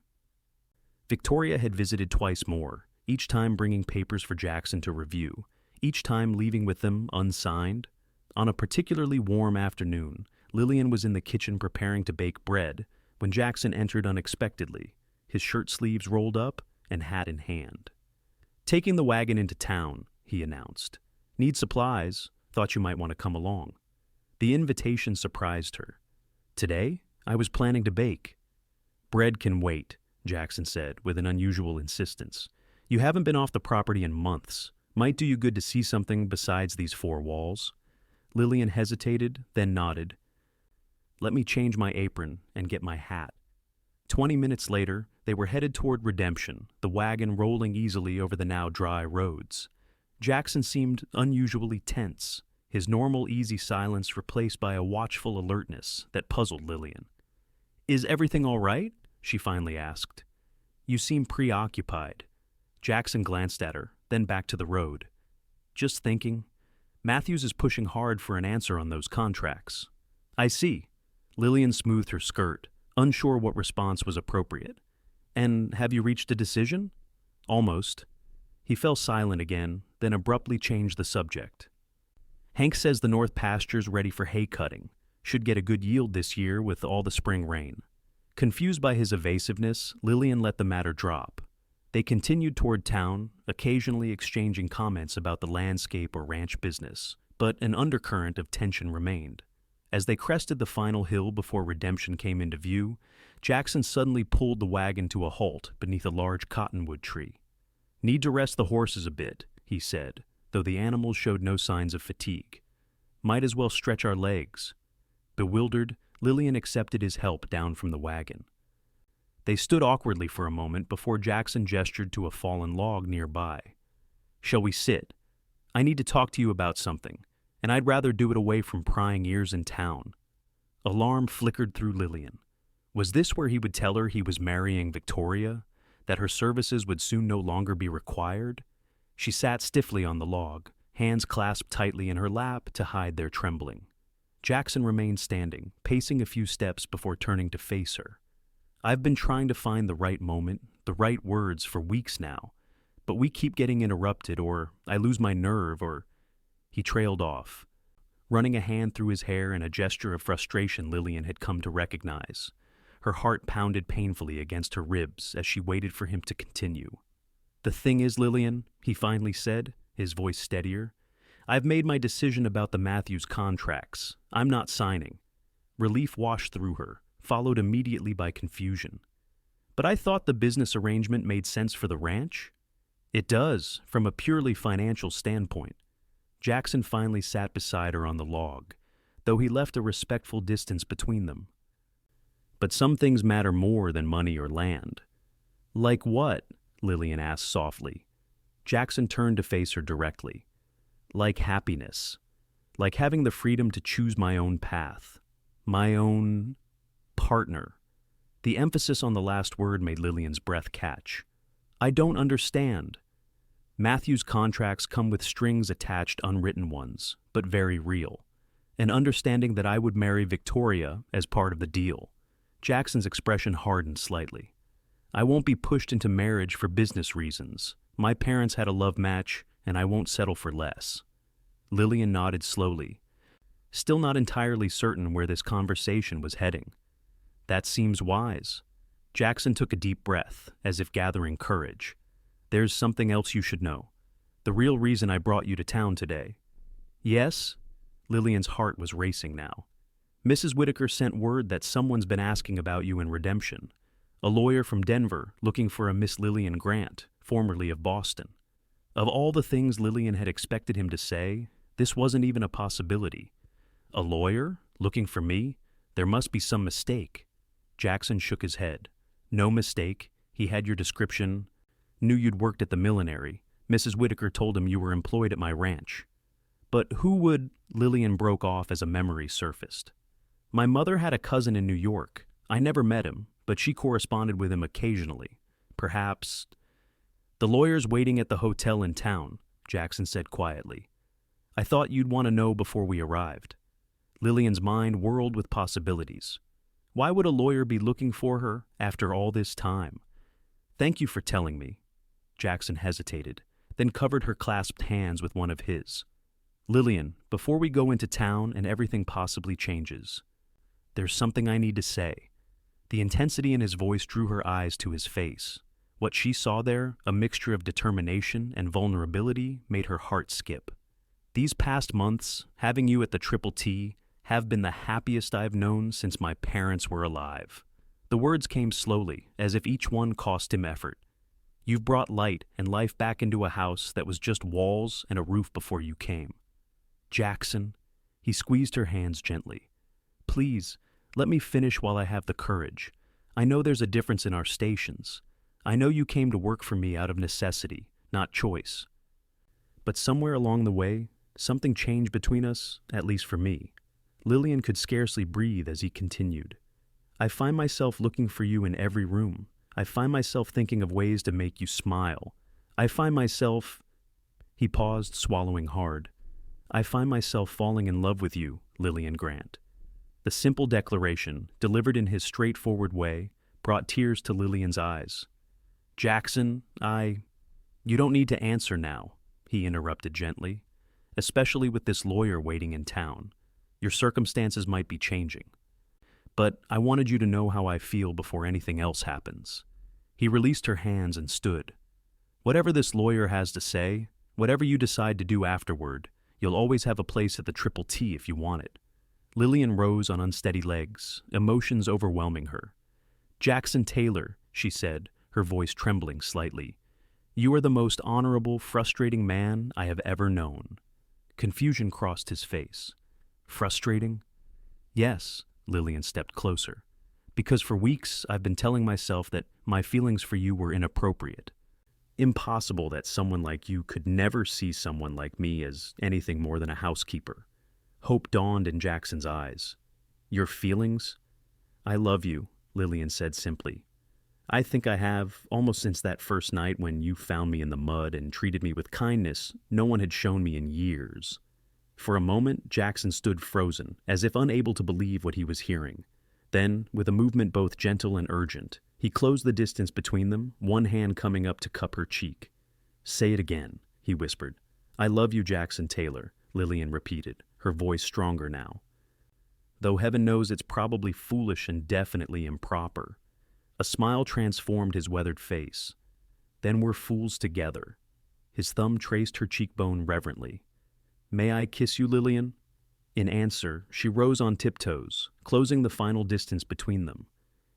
Victoria had visited twice more, each time bringing papers for Jackson to review, each time leaving with them unsigned. On a particularly warm afternoon, Lillian was in the kitchen preparing to bake bread when Jackson entered unexpectedly, his shirt sleeves rolled up and hat in hand. "Taking the wagon into town," he announced. "Need supplies. Thought you might want to come along." The invitation surprised her. "Today? I was planning to bake." "Bread can wait," Jackson said with an unusual insistence. "You haven't been off the property in months. Might do you good to see something besides these four walls." Lillian hesitated, then nodded. "Let me change my apron and get my hat." 20 minutes later, they were headed toward Redemption, the wagon rolling easily over the now dry roads. Jackson seemed unusually tense, his normal easy silence replaced by a watchful alertness that puzzled Lillian. Is everything all right? She finally asked. You seem preoccupied. Jackson glanced at her, then back to the road. Just thinking. Matthews is pushing hard for an answer on those contracts. I see. Lillian smoothed her skirt, unsure what response was appropriate. And have you reached a decision? Almost. He fell silent again, then abruptly changed the subject. Hank says the north pasture's ready for hay cutting. Should get a good yield this year with all the spring rain. Confused by his evasiveness, Lillian let the matter drop. They continued toward town, occasionally exchanging comments about the landscape or ranch business, but an undercurrent of tension remained. As they crested the final hill before Redemption came into view, Jackson suddenly pulled the wagon to a halt beneath a large cottonwood tree. Need to rest the horses a bit, he said, though the animals showed no signs of fatigue. Might as well stretch our legs. Bewildered, Lillian accepted his help down from the wagon. They stood awkwardly for a moment before Jackson gestured to a fallen log nearby. Shall we sit? I need to talk to you about something, and I'd rather do it away from prying ears in town. Alarm flickered through Lillian. Was this where he would tell her he was marrying Victoria, that her services would soon no longer be required? She sat stiffly on the log, hands clasped tightly in her lap to hide their trembling. Jackson remained standing, pacing a few steps before turning to face her. I've been trying to find the right moment, the right words for weeks now, but we keep getting interrupted, or I lose my nerve, or... He trailed off, running a hand through his hair in a gesture of frustration Lillian had come to recognize. Her heart pounded painfully against her ribs as she waited for him to continue. The thing is, Lillian, he finally said, his voice steadier, I've made my decision about the Matthews contracts. I'm not signing. Relief washed through her, followed immediately by confusion. But I thought the business arrangement made sense for the ranch? It does, from a purely financial standpoint. Jackson finally sat beside her on the log, though he left a respectful distance between them. But some things matter more than money or land. Like what? Lillian asked softly. Jackson turned to face her directly. Like happiness. Like having the freedom to choose my own path. My own... partner. The emphasis on the last word made Lillian's breath catch. I don't understand. Matthew's contracts come with strings attached, unwritten ones, but very real. An understanding that I would marry Victoria as part of the deal. Jackson's expression hardened slightly. I won't be pushed into marriage for business reasons. My parents had a love match, and I won't settle for less. Lillian nodded slowly, still not entirely certain where this conversation was heading. That seems wise. Jackson took a deep breath, as if gathering courage. There's something else you should know. The real reason I brought you to town today. Yes? Lillian's heart was racing now. Mrs. Whitaker sent word that someone's been asking about you in Redemption. A lawyer from Denver looking for a Miss Lillian Grant, formerly of Boston. Of all the things Lillian had expected him to say, this wasn't even a possibility. A lawyer? Looking for me? There must be some mistake. Jackson shook his head. No mistake. He had your description. Knew you'd worked at the millinery. Mrs. Whitaker told him you were employed at my ranch. But who would... Lillian broke off as a memory surfaced. My mother had a cousin in New York. I never met him, but she corresponded with him occasionally. Perhaps... The lawyer's waiting at the hotel in town, Jackson said quietly. I thought you'd want to know before we arrived. Lillian's mind whirled with possibilities. Why would a lawyer be looking for her after all this time? Thank you for telling me. Jackson hesitated, then covered her clasped hands with one of his. Lillian, before we go into town and everything possibly changes, there's something I need to say. The intensity in his voice drew her eyes to his face. What she saw there, a mixture of determination and vulnerability, made her heart skip. These past months, having you at the Triple T, have been the happiest I've known since my parents were alive. The words came slowly, as if each one cost him effort. You've brought light and life back into a house that was just walls and a roof before you came. Jackson, he squeezed her hands gently. Please, let me finish while I have the courage. I know there's a difference in our stations. I know you came to work for me out of necessity, not choice. But somewhere along the way, something changed between us, at least for me. Lillian could scarcely breathe as he continued. I find myself looking for you in every room. I find myself thinking of ways to make you smile. I find myself... He paused, swallowing hard. I find myself falling in love with you, Lillian Grant. The simple declaration, delivered in his straightforward way, brought tears to Lillian's eyes. Jackson, You don't need to answer now, he interrupted gently, especially with this lawyer waiting in town. Your circumstances might be changing. But I wanted you to know how I feel before anything else happens. He released her hands and stood. Whatever this lawyer has to say, whatever you decide to do afterward, you'll always have a place at the Triple T if you want it. Lillian rose on unsteady legs, emotions overwhelming her. Jackson Taylor, she said, her voice trembling slightly. You are the most honorable, frustrating man I have ever known. Confusion crossed his face. Frustrating? Yes, Lillian stepped closer. Because for weeks I've been telling myself that my feelings for you were inappropriate. Impossible that someone like you could never see someone like me as anything more than a housekeeper. Hope dawned in Jackson's eyes. Your feelings? I love you, Lillian said simply. I think I have, almost since that first night when you found me in the mud and treated me with kindness no one had shown me in years. For a moment, Jackson stood frozen, as if unable to believe what he was hearing. Then, with a movement both gentle and urgent, he closed the distance between them, one hand coming up to cup her cheek. Say it again, he whispered. I love you, Jackson Taylor, Lillian repeated, her voice stronger now. Though heaven knows it's probably foolish and definitely improper. A smile transformed his weathered face. Then we're fools together. His thumb traced her cheekbone reverently. May I kiss you, Lillian? In answer, she rose on tiptoes, closing the final distance between them.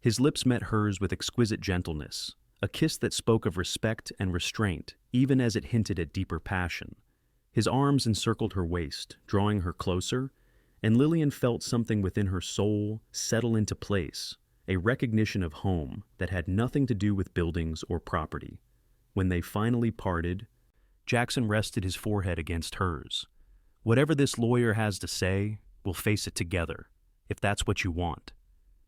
His lips met hers with exquisite gentleness, a kiss that spoke of respect and restraint, even as it hinted at deeper passion. His arms encircled her waist, drawing her closer, and Lillian felt something within her soul settle into place, a recognition of home that had nothing to do with buildings or property. When they finally parted, Jackson rested his forehead against hers. Whatever this lawyer has to say, we'll face it together, if that's what you want.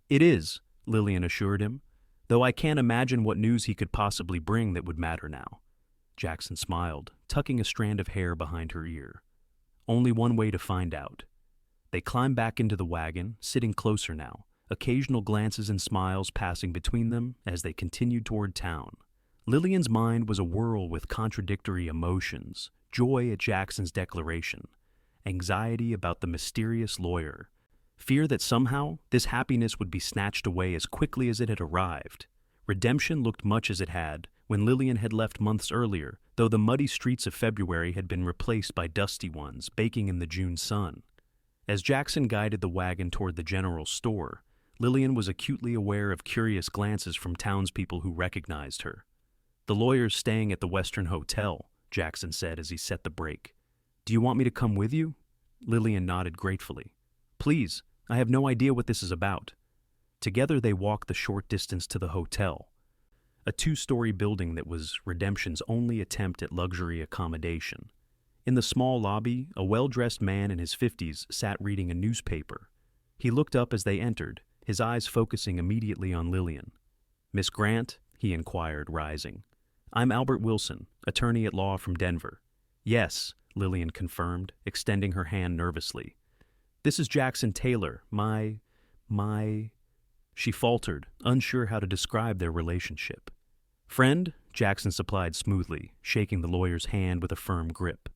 It is, Lillian assured him, though I can't imagine what news he could possibly bring that would matter now. Jackson smiled, tucking a strand of hair behind her ear. Only one way to find out. They climbed back into the wagon, sitting closer now, occasional glances and smiles passing between them as they continued toward town. Lillian's mind was a whirl with contradictory emotions, joy at Jackson's declaration, anxiety about the mysterious lawyer, fear that somehow this happiness would be snatched away as quickly as it had arrived. Redemption looked much as it had when Lillian had left months earlier, though the muddy streets of February had been replaced by dusty ones baking in the June sun. As Jackson guided the wagon toward the general store, Lillian was acutely aware of curious glances from townspeople who recognized her. The lawyer's staying at the Western Hotel, Jackson said as he set the brake. Do you want me to come with you? Lillian nodded gratefully. Please, I have no idea what this is about. Together they walked the short distance to the hotel, a 2-story building that was Redemption's only attempt at luxury accommodation. In the small lobby, a well-dressed man in his 50s sat reading a newspaper. He looked up as they entered, his eyes focusing immediately on Lillian. Miss Grant? He inquired, rising. I'm Albert Wilson, attorney at law from Denver. Yes, Lillian confirmed, extending her hand nervously. This is Jackson Taylor, my... She faltered, unsure how to describe their relationship. Friend? Jackson supplied smoothly, shaking the lawyer's hand with a firm grip.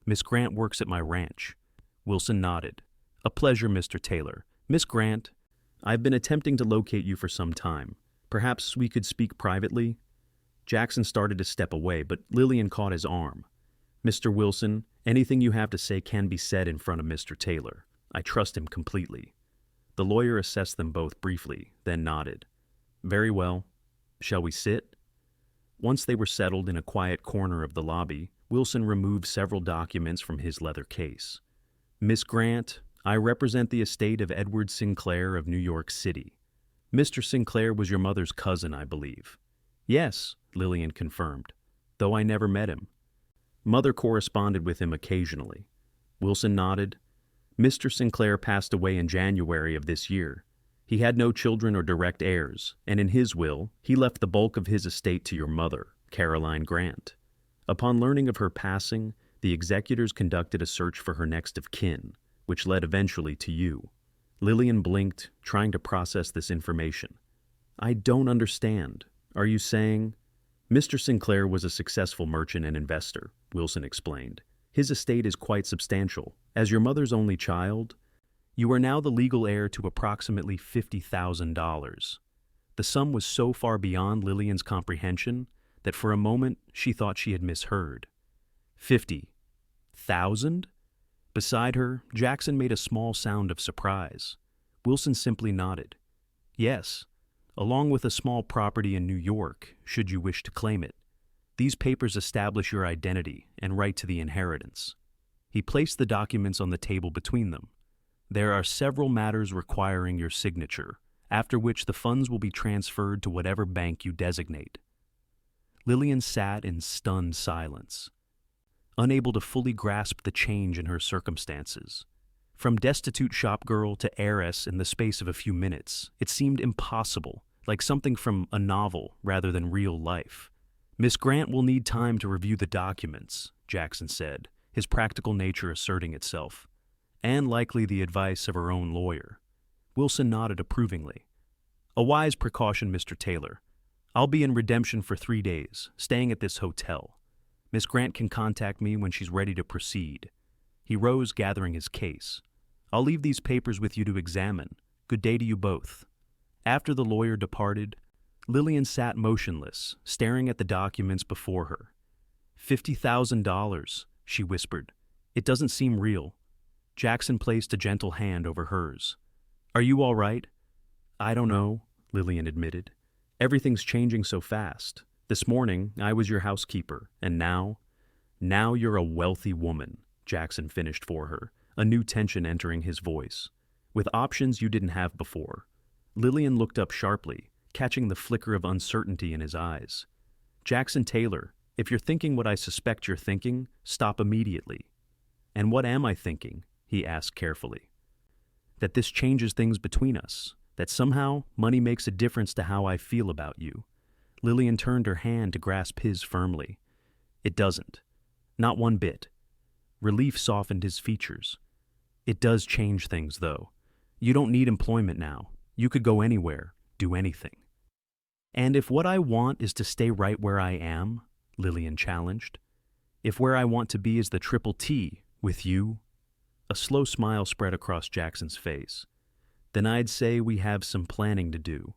Miss Grant works at my ranch. Wilson nodded. A pleasure, Mr. Taylor. Miss Grant, I've been attempting to locate you for some time. Perhaps we could speak privately? Jackson started to step away, but Lillian caught his arm. Mr. Wilson, anything you have to say can be said in front of Mr. Taylor. I trust him completely. The lawyer assessed them both briefly, then nodded. Very well. Shall we sit? Once they were settled in a quiet corner of the lobby, Wilson removed several documents from his leather case. Miss Grant, I represent the estate of Edward Sinclair of New York City. Mr. Sinclair was your mother's cousin, I believe. Yes, Lillian confirmed, though I never met him. Mother corresponded with him occasionally. Wilson nodded. Mr. Sinclair passed away in January of this year. He had no children or direct heirs, and in his will, he left the bulk of his estate to your mother, Caroline Grant. Upon learning of her passing, the executors conducted a search for her next of kin, which led eventually to you. Lillian blinked, trying to process this information. I don't understand. Are you saying... Mr. Sinclair was a successful merchant and investor, Wilson explained. His estate is quite substantial. As your mother's only child, you are now the legal heir to approximately $50,000. The sum was so far beyond Lillian's comprehension that for a moment she thought she had misheard. 50,000? Beside her, Jackson made a small sound of surprise. Wilson simply nodded. Yes, along with a small property in New York, should you wish to claim it. These papers establish your identity and right to the inheritance. He placed the documents on the table between them. There are several matters requiring your signature, after which the funds will be transferred to whatever bank you designate. Lillian sat in stunned silence, unable to fully grasp the change in her circumstances. From destitute shopgirl to heiress in the space of a few minutes, it seemed impossible, like something from a novel rather than real life. Miss Grant will need time to review the documents, Jackson said, his practical nature asserting itself, and likely the advice of her own lawyer. Wilson nodded approvingly. A wise precaution, Mr. Taylor. I'll be in redemption for 3 days, staying at this hotel. Miss Grant can contact me when she's ready to proceed. He rose, gathering his case. I'll leave these papers with you to examine. Good day to you both. After the lawyer departed, Lillian sat motionless, staring at the documents before her. $50,000, she whispered. It doesn't seem real. Jackson placed a gentle hand over hers. Are you all right? I don't know, Lillian admitted. Everything's changing so fast. This morning, I was your housekeeper, and now you're a wealthy woman, Jackson finished for her, a new tension entering his voice. With options you didn't have before. Lillian looked up sharply, catching the flicker of uncertainty in his eyes. Jackson Taylor, if you're thinking what I suspect you're thinking, stop immediately. And what am I thinking? He asked carefully. That this changes things between us, that somehow money makes a difference to how I feel about you. Lillian turned her hand to grasp his firmly. It doesn't. Not one bit. Relief softened his features. It does change things, though. You don't need employment now. You could go anywhere, do anything. And if what I want is to stay right where I am, Lillian challenged, if where I want to be is the Triple T, with you, a slow smile spread across Jackson's face, then I'd say we have some planning to do.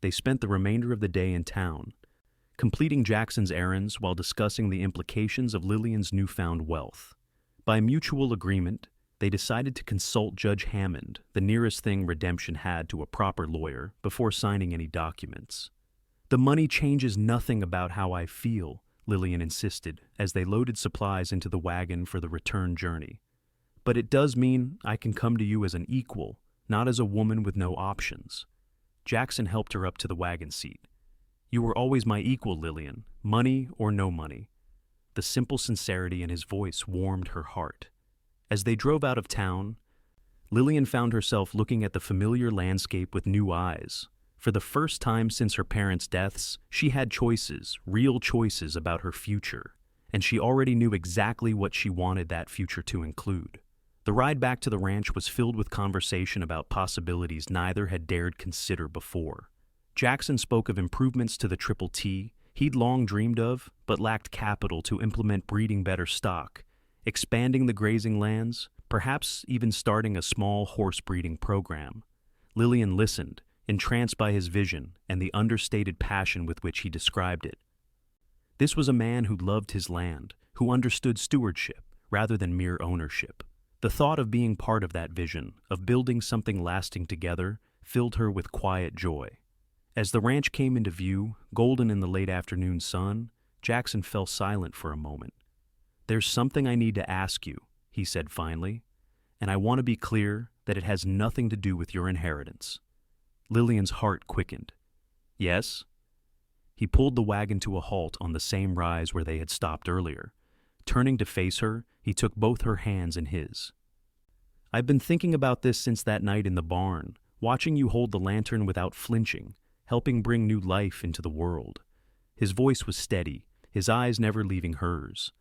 They spent the remainder of the day in town, completing Jackson's errands while discussing the implications of Lillian's newfound wealth. By mutual agreement, they decided to consult Judge Hammond, the nearest thing redemption had to a proper lawyer, before signing any documents. The money changes nothing about how I feel, Lillian insisted, as they loaded supplies into the wagon for the return journey. But it does mean I can come to you as an equal, not as a woman with no options. Jackson helped her up to the wagon seat. You were always my equal, Lillian, money or no money. The simple sincerity in his voice warmed her heart. As they drove out of town, Lillian found herself looking at the familiar landscape with new eyes. For the first time since her parents' deaths, she had choices, real choices about her future, and she already knew exactly what she wanted that future to include. The ride back to the ranch was filled with conversation about possibilities neither had dared consider before. Jackson spoke of improvements to the Triple T he'd long dreamed of, but lacked capital to implement breeding better stock, expanding the grazing lands, perhaps even starting a small horse breeding program. Lillian listened, entranced by his vision and the understated passion with which he described it. This was a man who loved his land, who understood stewardship rather than mere ownership. The thought of being part of that vision, of building something lasting together, filled her with quiet joy. As the ranch came into view, golden in the late afternoon sun, Jackson fell silent for a moment. There's something I need to ask you, he said finally, and I want to be clear that it has nothing to do with your inheritance. Lillian's heart quickened. Yes? He pulled the wagon to a halt on the same rise where they had stopped earlier. Turning to face her, he took both her hands in his. I've been thinking about this since that night in the barn, watching you hold the lantern without flinching, helping bring new life into the world. His voice was steady, his eyes never leaving hers.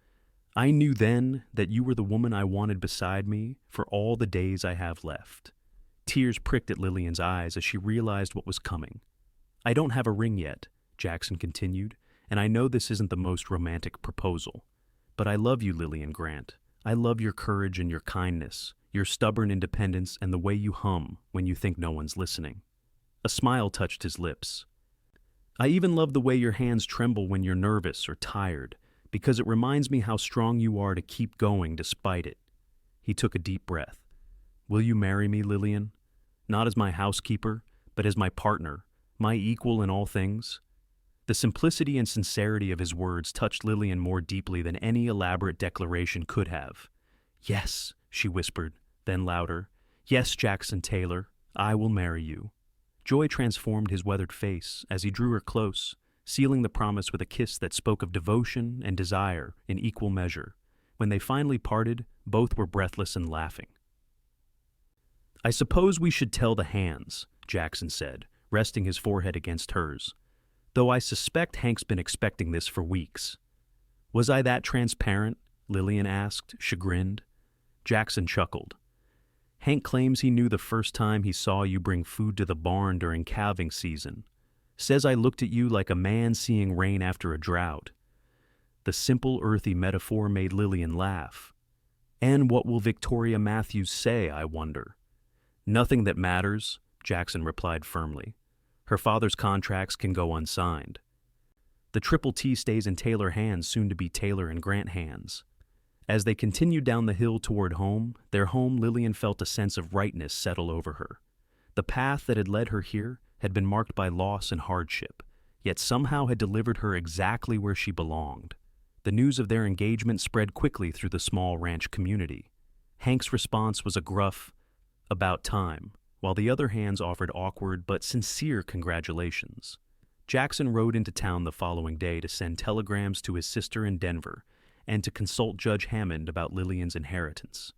I knew then that you were the woman I wanted beside me for all the days I have left. Tears pricked at Lillian's eyes as she realized what was coming. I don't have a ring yet, Jackson continued, and I know this isn't the most romantic proposal. But I love you, Lillian Grant. I love your courage and your kindness, your stubborn independence, and the way you hum when you think no one's listening. A smile touched his lips. I even love the way your hands tremble when you're nervous or tired, because it reminds me how strong you are to keep going despite it. He took a deep breath. Will you marry me, Lillian? Not as my housekeeper, but as my partner, my equal in all things? The simplicity and sincerity of his words touched Lillian more deeply than any elaborate declaration could have. Yes, she whispered, then louder. Yes, Jackson Taylor, I will marry you. Joy transformed his weathered face as he drew her close, sealing the promise with a kiss that spoke of devotion and desire in equal measure. When they finally parted, both were breathless and laughing. I suppose we should tell the hands, Jackson said, resting his forehead against hers. Though I suspect Hank's been expecting this for weeks. Was I that transparent? Lillian asked, chagrined. Jackson chuckled. Hank claims he knew the first time he saw you bring food to the barn during calving season. Says I looked at you like a man seeing rain after a drought. The simple, earthy metaphor made Lillian laugh. And what will Victoria Matthews say, I wonder? Nothing that matters, Jackson replied firmly. Her father's contracts can go unsigned. The Triple T stays in Taylor hands, soon to be Taylor and Grant hands. As they continued down the hill toward home, their home, Lillian felt a sense of rightness settle over her. The path that had led her here had been marked by loss and hardship, yet somehow had delivered her exactly where she belonged. The news of their engagement spread quickly through the small ranch community. Hank's response was a gruff, "About time," while the other hands offered awkward but sincere congratulations. Jackson rode into town the following day to send telegrams to his sister in Denver and to consult Judge Hammond about Lillian's inheritance.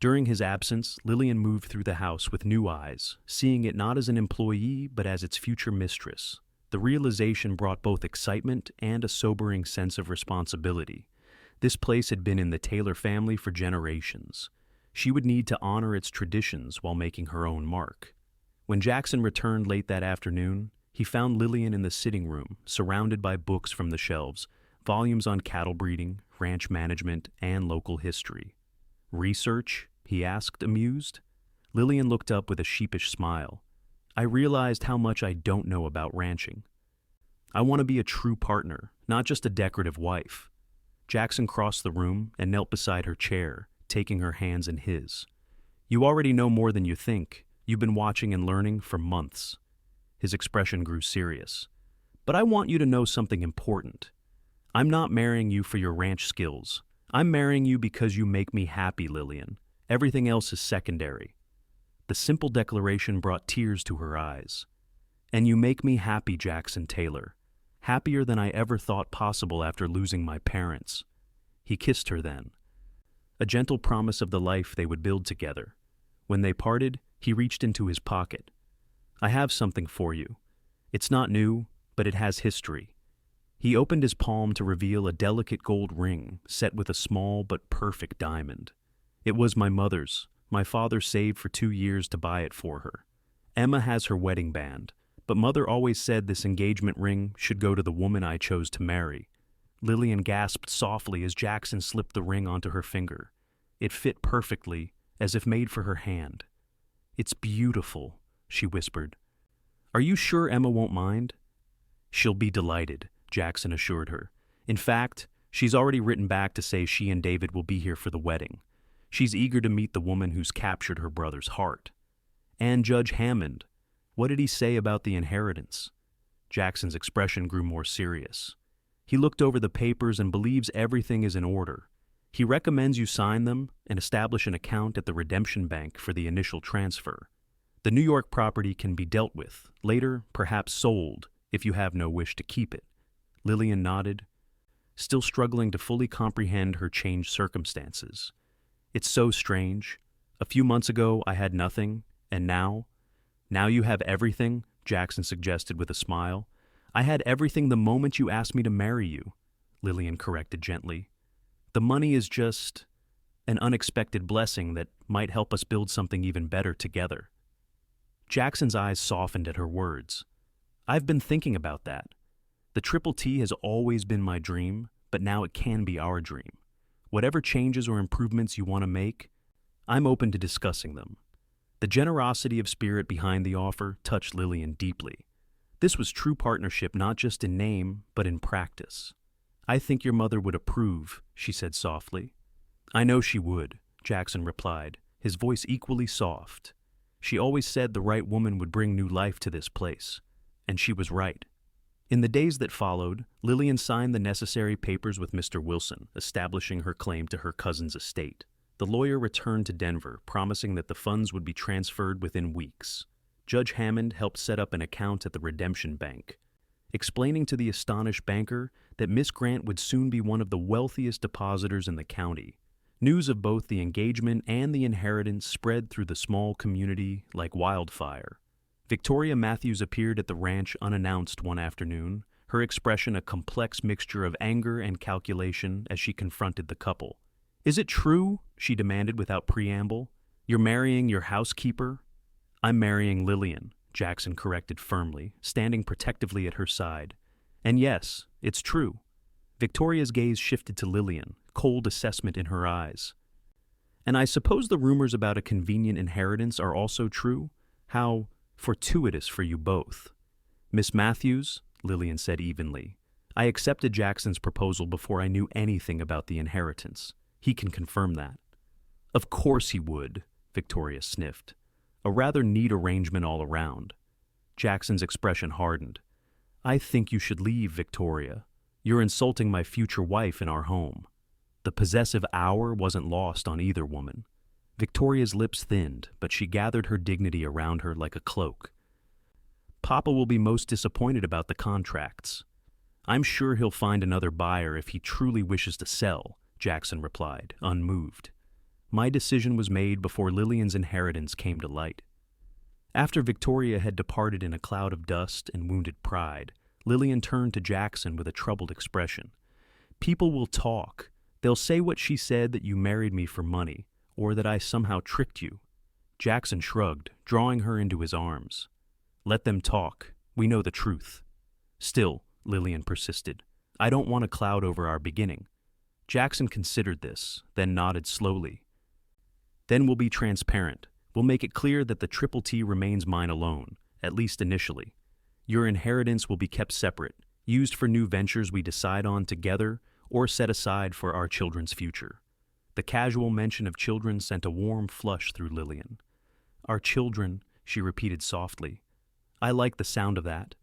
During his absence, Lillian moved through the house with new eyes, seeing it not as an employee but as its future mistress. The realization brought both excitement and a sobering sense of responsibility. This place had been in the Taylor family for generations. She would need to honor its traditions while making her own mark. When Jackson returned late that afternoon, he found Lillian in the sitting room, surrounded by books from the shelves, volumes on cattle breeding, ranch management, and local history. Research? He asked, amused. Lillian looked up with a sheepish smile. I realized how much I don't know about ranching. I want to be a true partner, not just a decorative wife. Jackson crossed the room and knelt beside her chair, taking her hands in his. You already know more than you think. You've been watching and learning for months. His expression grew serious. But I want you to know something important. I'm not marrying you for your ranch skills. I'm marrying you because you make me happy, Lillian. Everything else is secondary. The simple declaration brought tears to her eyes. And you make me happy, Jackson Taylor. Happier than I ever thought possible after losing my parents. He kissed her then. A gentle promise of the life they would build together. When they parted, he reached into his pocket. I have something for you. It's not new, but it has history. He opened his palm to reveal a delicate gold ring set with a small but perfect diamond. It was my mother's. My father saved for 2 years to buy it for her. Emma has her wedding band, but Mother always said this engagement ring should go to the woman I chose to marry. Lillian gasped softly as Jackson slipped the ring onto her finger. It fit perfectly, as if made for her hand. It's beautiful, she whispered. Are you sure Emma won't mind? She'll be delighted, Jackson assured her. In fact, she's already written back to say she and David will be here for the wedding. She's eager to meet the woman who's captured her brother's heart. And Judge Hammond, what did he say about the inheritance? Jackson's expression grew more serious. He looked over the papers and believes everything is in order. He recommends you sign them and establish an account at the Redemption Bank for the initial transfer. The New York property can be dealt with, later perhaps sold, if you have no wish to keep it. Lillian nodded, still struggling to fully comprehend her changed circumstances. It's so strange. A few months ago, I had nothing, And now? Now you have everything, Jackson suggested with a smile. I had everything the moment you asked me to marry you, Lillian corrected gently. The money is just an unexpected blessing that might help us build something even better together. Jackson's eyes softened at her words. I've been thinking about that. The Triple T has always been my dream, but now it can be our dream. Whatever changes or improvements you want to make, I'm open to discussing them. The generosity of spirit behind the offer touched Lillian deeply. This was true partnership not just in name, but in practice. I think your mother would approve, she said softly. I know she would, Jackson replied, his voice equally soft. She always said the right woman would bring new life to this place, and she was right. In the days that followed, Lillian signed the necessary papers with Mr. Wilson, establishing her claim to her cousin's estate. The lawyer returned to Denver, promising that the funds would be transferred within weeks. Judge Hammond helped set up an account at the Redemption Bank, explaining to the astonished banker that Miss Grant would soon be one of the wealthiest depositors in the county. News of both the engagement and the inheritance spread through the small community like wildfire. Victoria Matthews appeared at the ranch unannounced one afternoon, her expression a complex mixture of anger and calculation as she confronted the couple. Is it true? She demanded without preamble. You're marrying your housekeeper? I'm marrying Lillian, Jackson corrected firmly, standing protectively at her side. And yes, it's true. Victoria's gaze shifted to Lillian, cold assessment in her eyes. And I suppose the rumors about a convenient inheritance are also true? How fortuitous for you both. Miss Matthews, Lillian said evenly, I accepted Jackson's proposal before I knew anything about the inheritance. He can confirm that. Of course he would, Victoria sniffed. A rather neat arrangement all around. Jackson's expression hardened. I think you should leave, Victoria. You're insulting my future wife in our home. The possessive hour wasn't lost on either woman. Victoria's lips thinned, but she gathered her dignity around her like a cloak. Papa will be most disappointed about the contracts. I'm sure he'll find another buyer if he truly wishes to sell, Jackson replied, unmoved. My decision was made before Lillian's inheritance came to light. After Victoria had departed in a cloud of dust and wounded pride, Lillian turned to Jackson with a troubled expression. People will talk. They'll say what she said, that you married me for money, or that I somehow tricked you. Jackson shrugged, drawing her into his arms. Let them talk. We know the truth. Still, Lillian persisted, I don't want a cloud over our beginning. Jackson considered this, then nodded slowly. Then we'll be transparent. We'll make it clear that the Triple T remains mine alone, at least initially. Your inheritance will be kept separate, used for new ventures we decide on together, or set aside for our children's future. The casual mention of children sent a warm flush through Lillian. Our children, she repeated softly. I like the sound of that.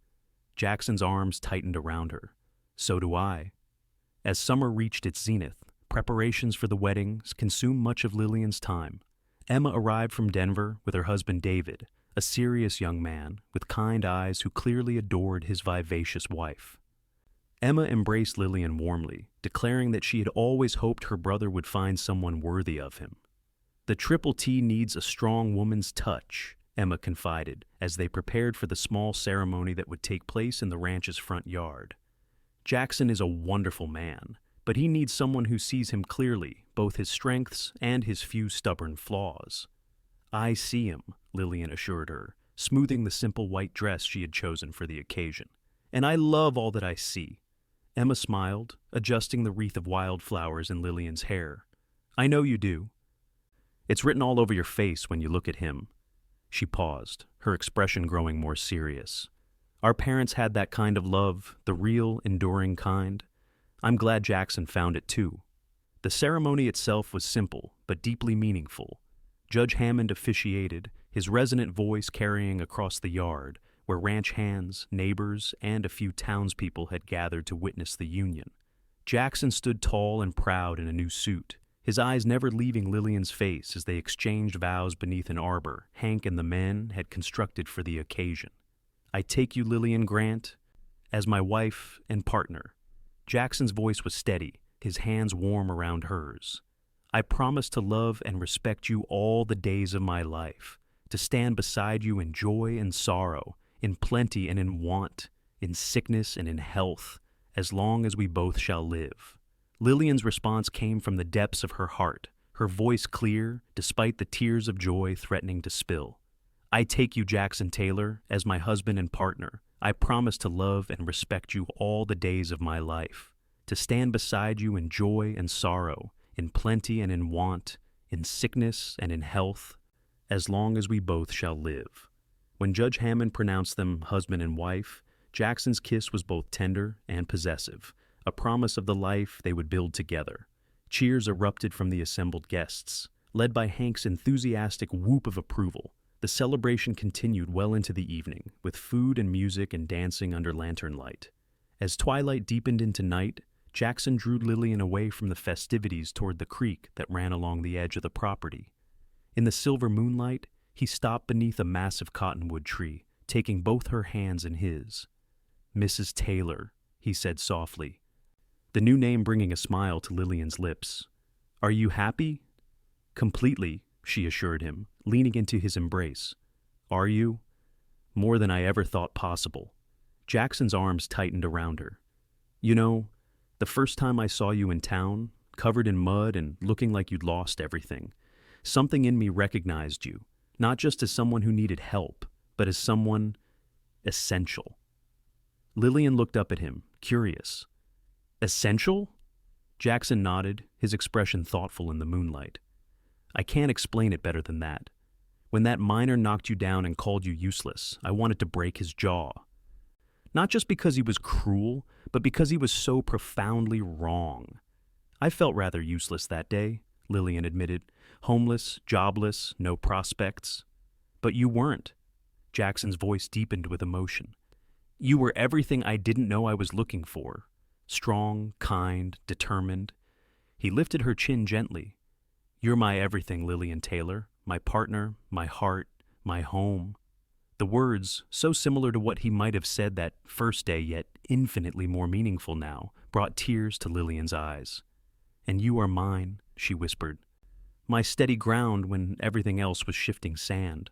Jackson's arms tightened around her. So do I. As summer reached its zenith, preparations for the weddings consumed much of Lillian's time. Emma arrived from Denver with her husband David, a serious young man with kind eyes who clearly adored his vivacious wife. Emma embraced Lillian warmly, declaring that she had always hoped her brother would find someone worthy of him. The Triple T needs a strong woman's touch, Emma confided, as they prepared for the small ceremony that would take place in the ranch's front yard. Jackson is a wonderful man, but he needs someone who sees him clearly, both his strengths and his few stubborn flaws. I see him, Lillian assured her, smoothing the simple white dress she had chosen for the occasion. And I love all that I see. Emma smiled, adjusting the wreath of wildflowers in Lillian's hair. I know you do. It's written all over your face when you look at him. She paused, her expression growing more serious. Our parents had that kind of love, the real, enduring kind. I'm glad Jackson found it too. The ceremony itself was simple, but deeply meaningful. Judge Hammond officiated, his resonant voice carrying across the yard, where ranch hands, neighbors, and a few townspeople had gathered to witness the union. Jackson stood tall and proud in a new suit, his eyes never leaving Lillian's face as they exchanged vows beneath an arbor Hank and the men had constructed for the occasion. I take you, Lillian Grant, as my wife and partner. Jackson's voice was steady, his hands warm around hers. I promise to love and respect you all the days of my life, to stand beside you in joy and sorrow, in plenty and in want, in sickness and in health, as long as we both shall live." Lillian's response came from the depths of her heart, her voice clear, despite the tears of joy threatening to spill. "I take you, Jackson Taylor, as my husband and partner. I promise to love and respect you all the days of my life, to stand beside you in joy and sorrow, in plenty and in want, in sickness and in health, as long as we both shall live." When Judge Hammond pronounced them husband and wife, Jackson's kiss was both tender and possessive, a promise of the life they would build together. Cheers erupted from the assembled guests. Led by Hank's enthusiastic whoop of approval, the celebration continued well into the evening, with food and music and dancing under lantern light. As twilight deepened into night, Jackson drew Lillian away from the festivities toward the creek that ran along the edge of the property. In the silver moonlight, he stopped beneath a massive cottonwood tree, taking both her hands in his. "Mrs. Taylor," he said softly, the new name bringing a smile to Lillian's lips. "Are you happy?" "Completely," she assured him, leaning into his embrace. "Are you?" "More than I ever thought possible." Jackson's arms tightened around her. "You know, the first time I saw you in town, covered in mud and looking like you'd lost everything, something in me recognized you, not just as someone who needed help, but as someone essential." Lillian looked up at him, curious. "Essential?" Jackson nodded, his expression thoughtful in the moonlight. "I can't explain it better than that. When that miner knocked you down and called you useless, I wanted to break his jaw. Not just because he was cruel, but because he was so profoundly wrong. I felt rather useless that day," Lillian admitted. "Homeless, jobless, no prospects. But you weren't." Jackson's voice deepened with emotion. "You were everything I didn't know I was looking for. Strong, kind, determined." He lifted her chin gently. "You're my everything, Lillian Taylor, my partner, my heart, my home." The words, so similar to what he might have said that first day, yet infinitely more meaningful now, brought tears to Lillian's eyes. "And you are mine," she whispered. "My steady ground when everything else was shifting sand."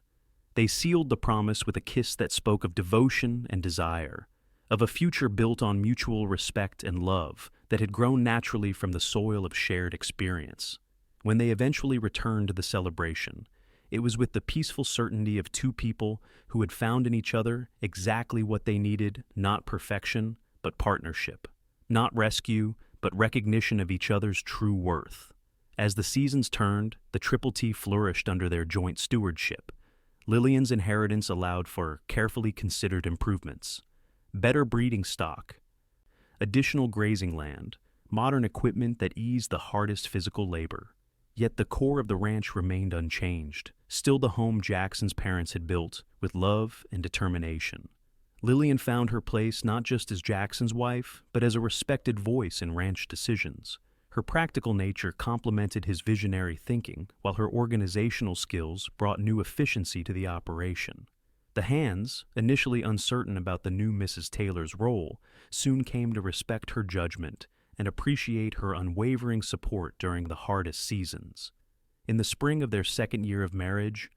They sealed the promise with a kiss that spoke of devotion and desire, of a future built on mutual respect and love that had grown naturally from the soil of shared experience. When they eventually returned to the celebration, it was with the peaceful certainty of two people who had found in each other exactly what they needed, not perfection, but partnership, not rescue, but recognition of each other's true worth. As the seasons turned, the Triple T flourished under their joint stewardship. Lillian's inheritance allowed for carefully considered improvements: better breeding stock, additional grazing land, modern equipment that eased the hardest physical labor. Yet the core of the ranch remained unchanged, still the home Jackson's parents had built with love and determination. Lillian found her place not just as Jackson's wife, but as a respected voice in ranch decisions. Her practical nature complemented his visionary thinking, while her organizational skills brought new efficiency to the operation. The hands, initially uncertain about the new Mrs. Taylor's role, soon came to respect her judgment and appreciate her unwavering support during the hardest seasons. In the spring of their second year of marriage,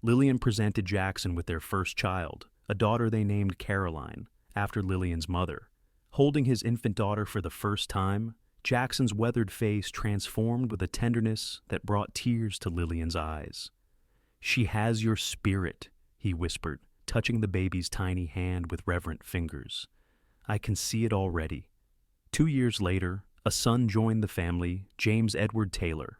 Lillian presented Jackson with their first child, a daughter they named Caroline, after Lillian's mother. Holding his infant daughter for the first time, Jackson's weathered face transformed with a tenderness that brought tears to Lillian's eyes. "She has your spirit," he whispered, touching the baby's tiny hand with reverent fingers. "I can see it already." 2 years later, a son joined the family, James Edward Taylor,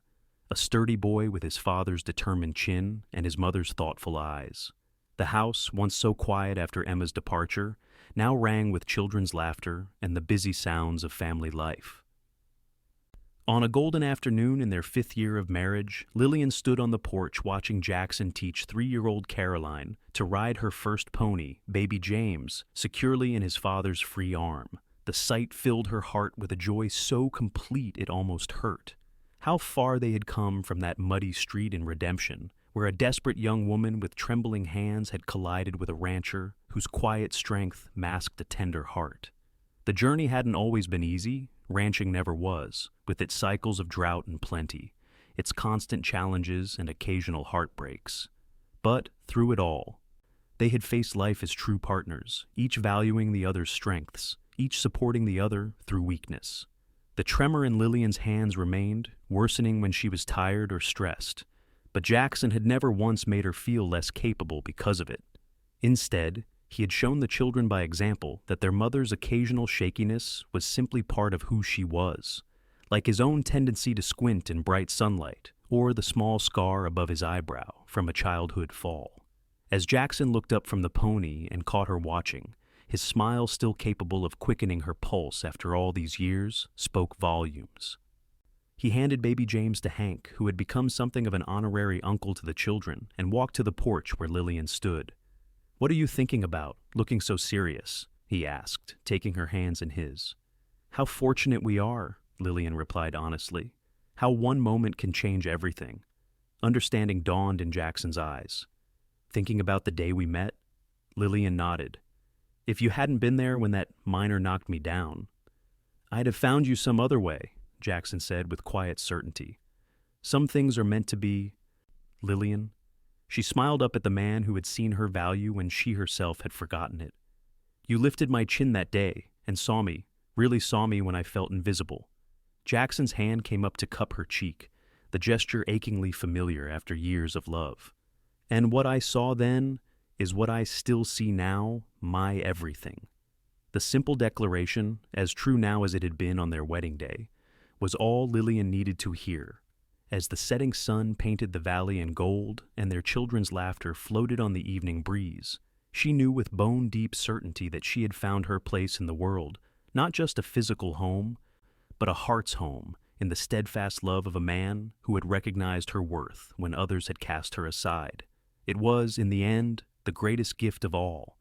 a sturdy boy with his father's determined chin and his mother's thoughtful eyes. The house, once so quiet after Emma's departure, now rang with children's laughter and the busy sounds of family life. On a golden afternoon in their 5th year of marriage, Lillian stood on the porch watching Jackson teach 3-year-old Caroline to ride her first pony, baby James, securely in his father's free arm. The sight filled her heart with a joy so complete it almost hurt. How far they had come from that muddy street in Redemption, where a desperate young woman with trembling hands had collided with a rancher whose quiet strength masked a tender heart. The journey hadn't always been easy. Ranching never was, with its cycles of drought and plenty, its constant challenges and occasional heartbreaks. But, through it all, they had faced life as true partners, each valuing the other's strengths, each supporting the other through weakness. The tremor in Lillian's hands remained, worsening when she was tired or stressed, but Jackson had never once made her feel less capable because of it. Instead, he had shown the children by example that their mother's occasional shakiness was simply part of who she was, like his own tendency to squint in bright sunlight, or the small scar above his eyebrow from a childhood fall. As Jackson looked up from the pony and caught her watching, his smile still capable of quickening her pulse after all these years spoke volumes. He handed baby James to Hank, who had become something of an honorary uncle to the children, and walked to the porch where Lillian stood. "What are you thinking about, looking so serious?" he asked, taking her hands in his. "How fortunate we are," Lillian replied honestly. "How one moment can change everything." Understanding dawned in Jackson's eyes. "Thinking about the day we met?" Lillian nodded. "If you hadn't been there when that miner knocked me down, I'd have found you some other way," Jackson said with quiet certainty. "Some things are meant to be." "Lillian?" She smiled up at the man who had seen her value when she herself had forgotten it. "You lifted my chin that day and saw me, really saw me when I felt invisible." Jackson's hand came up to cup her cheek, the gesture achingly familiar after years of love. "And what I saw then is what I still see now, my everything." The simple declaration, as true now as it had been on their wedding day, was all Lillian needed to hear. As the setting sun painted the valley in gold and their children's laughter floated on the evening breeze, she knew with bone-deep certainty that she had found her place in the world, not just a physical home, but a heart's home in the steadfast love of a man who had recognized her worth when others had cast her aside. It was, in the end, the greatest gift of all,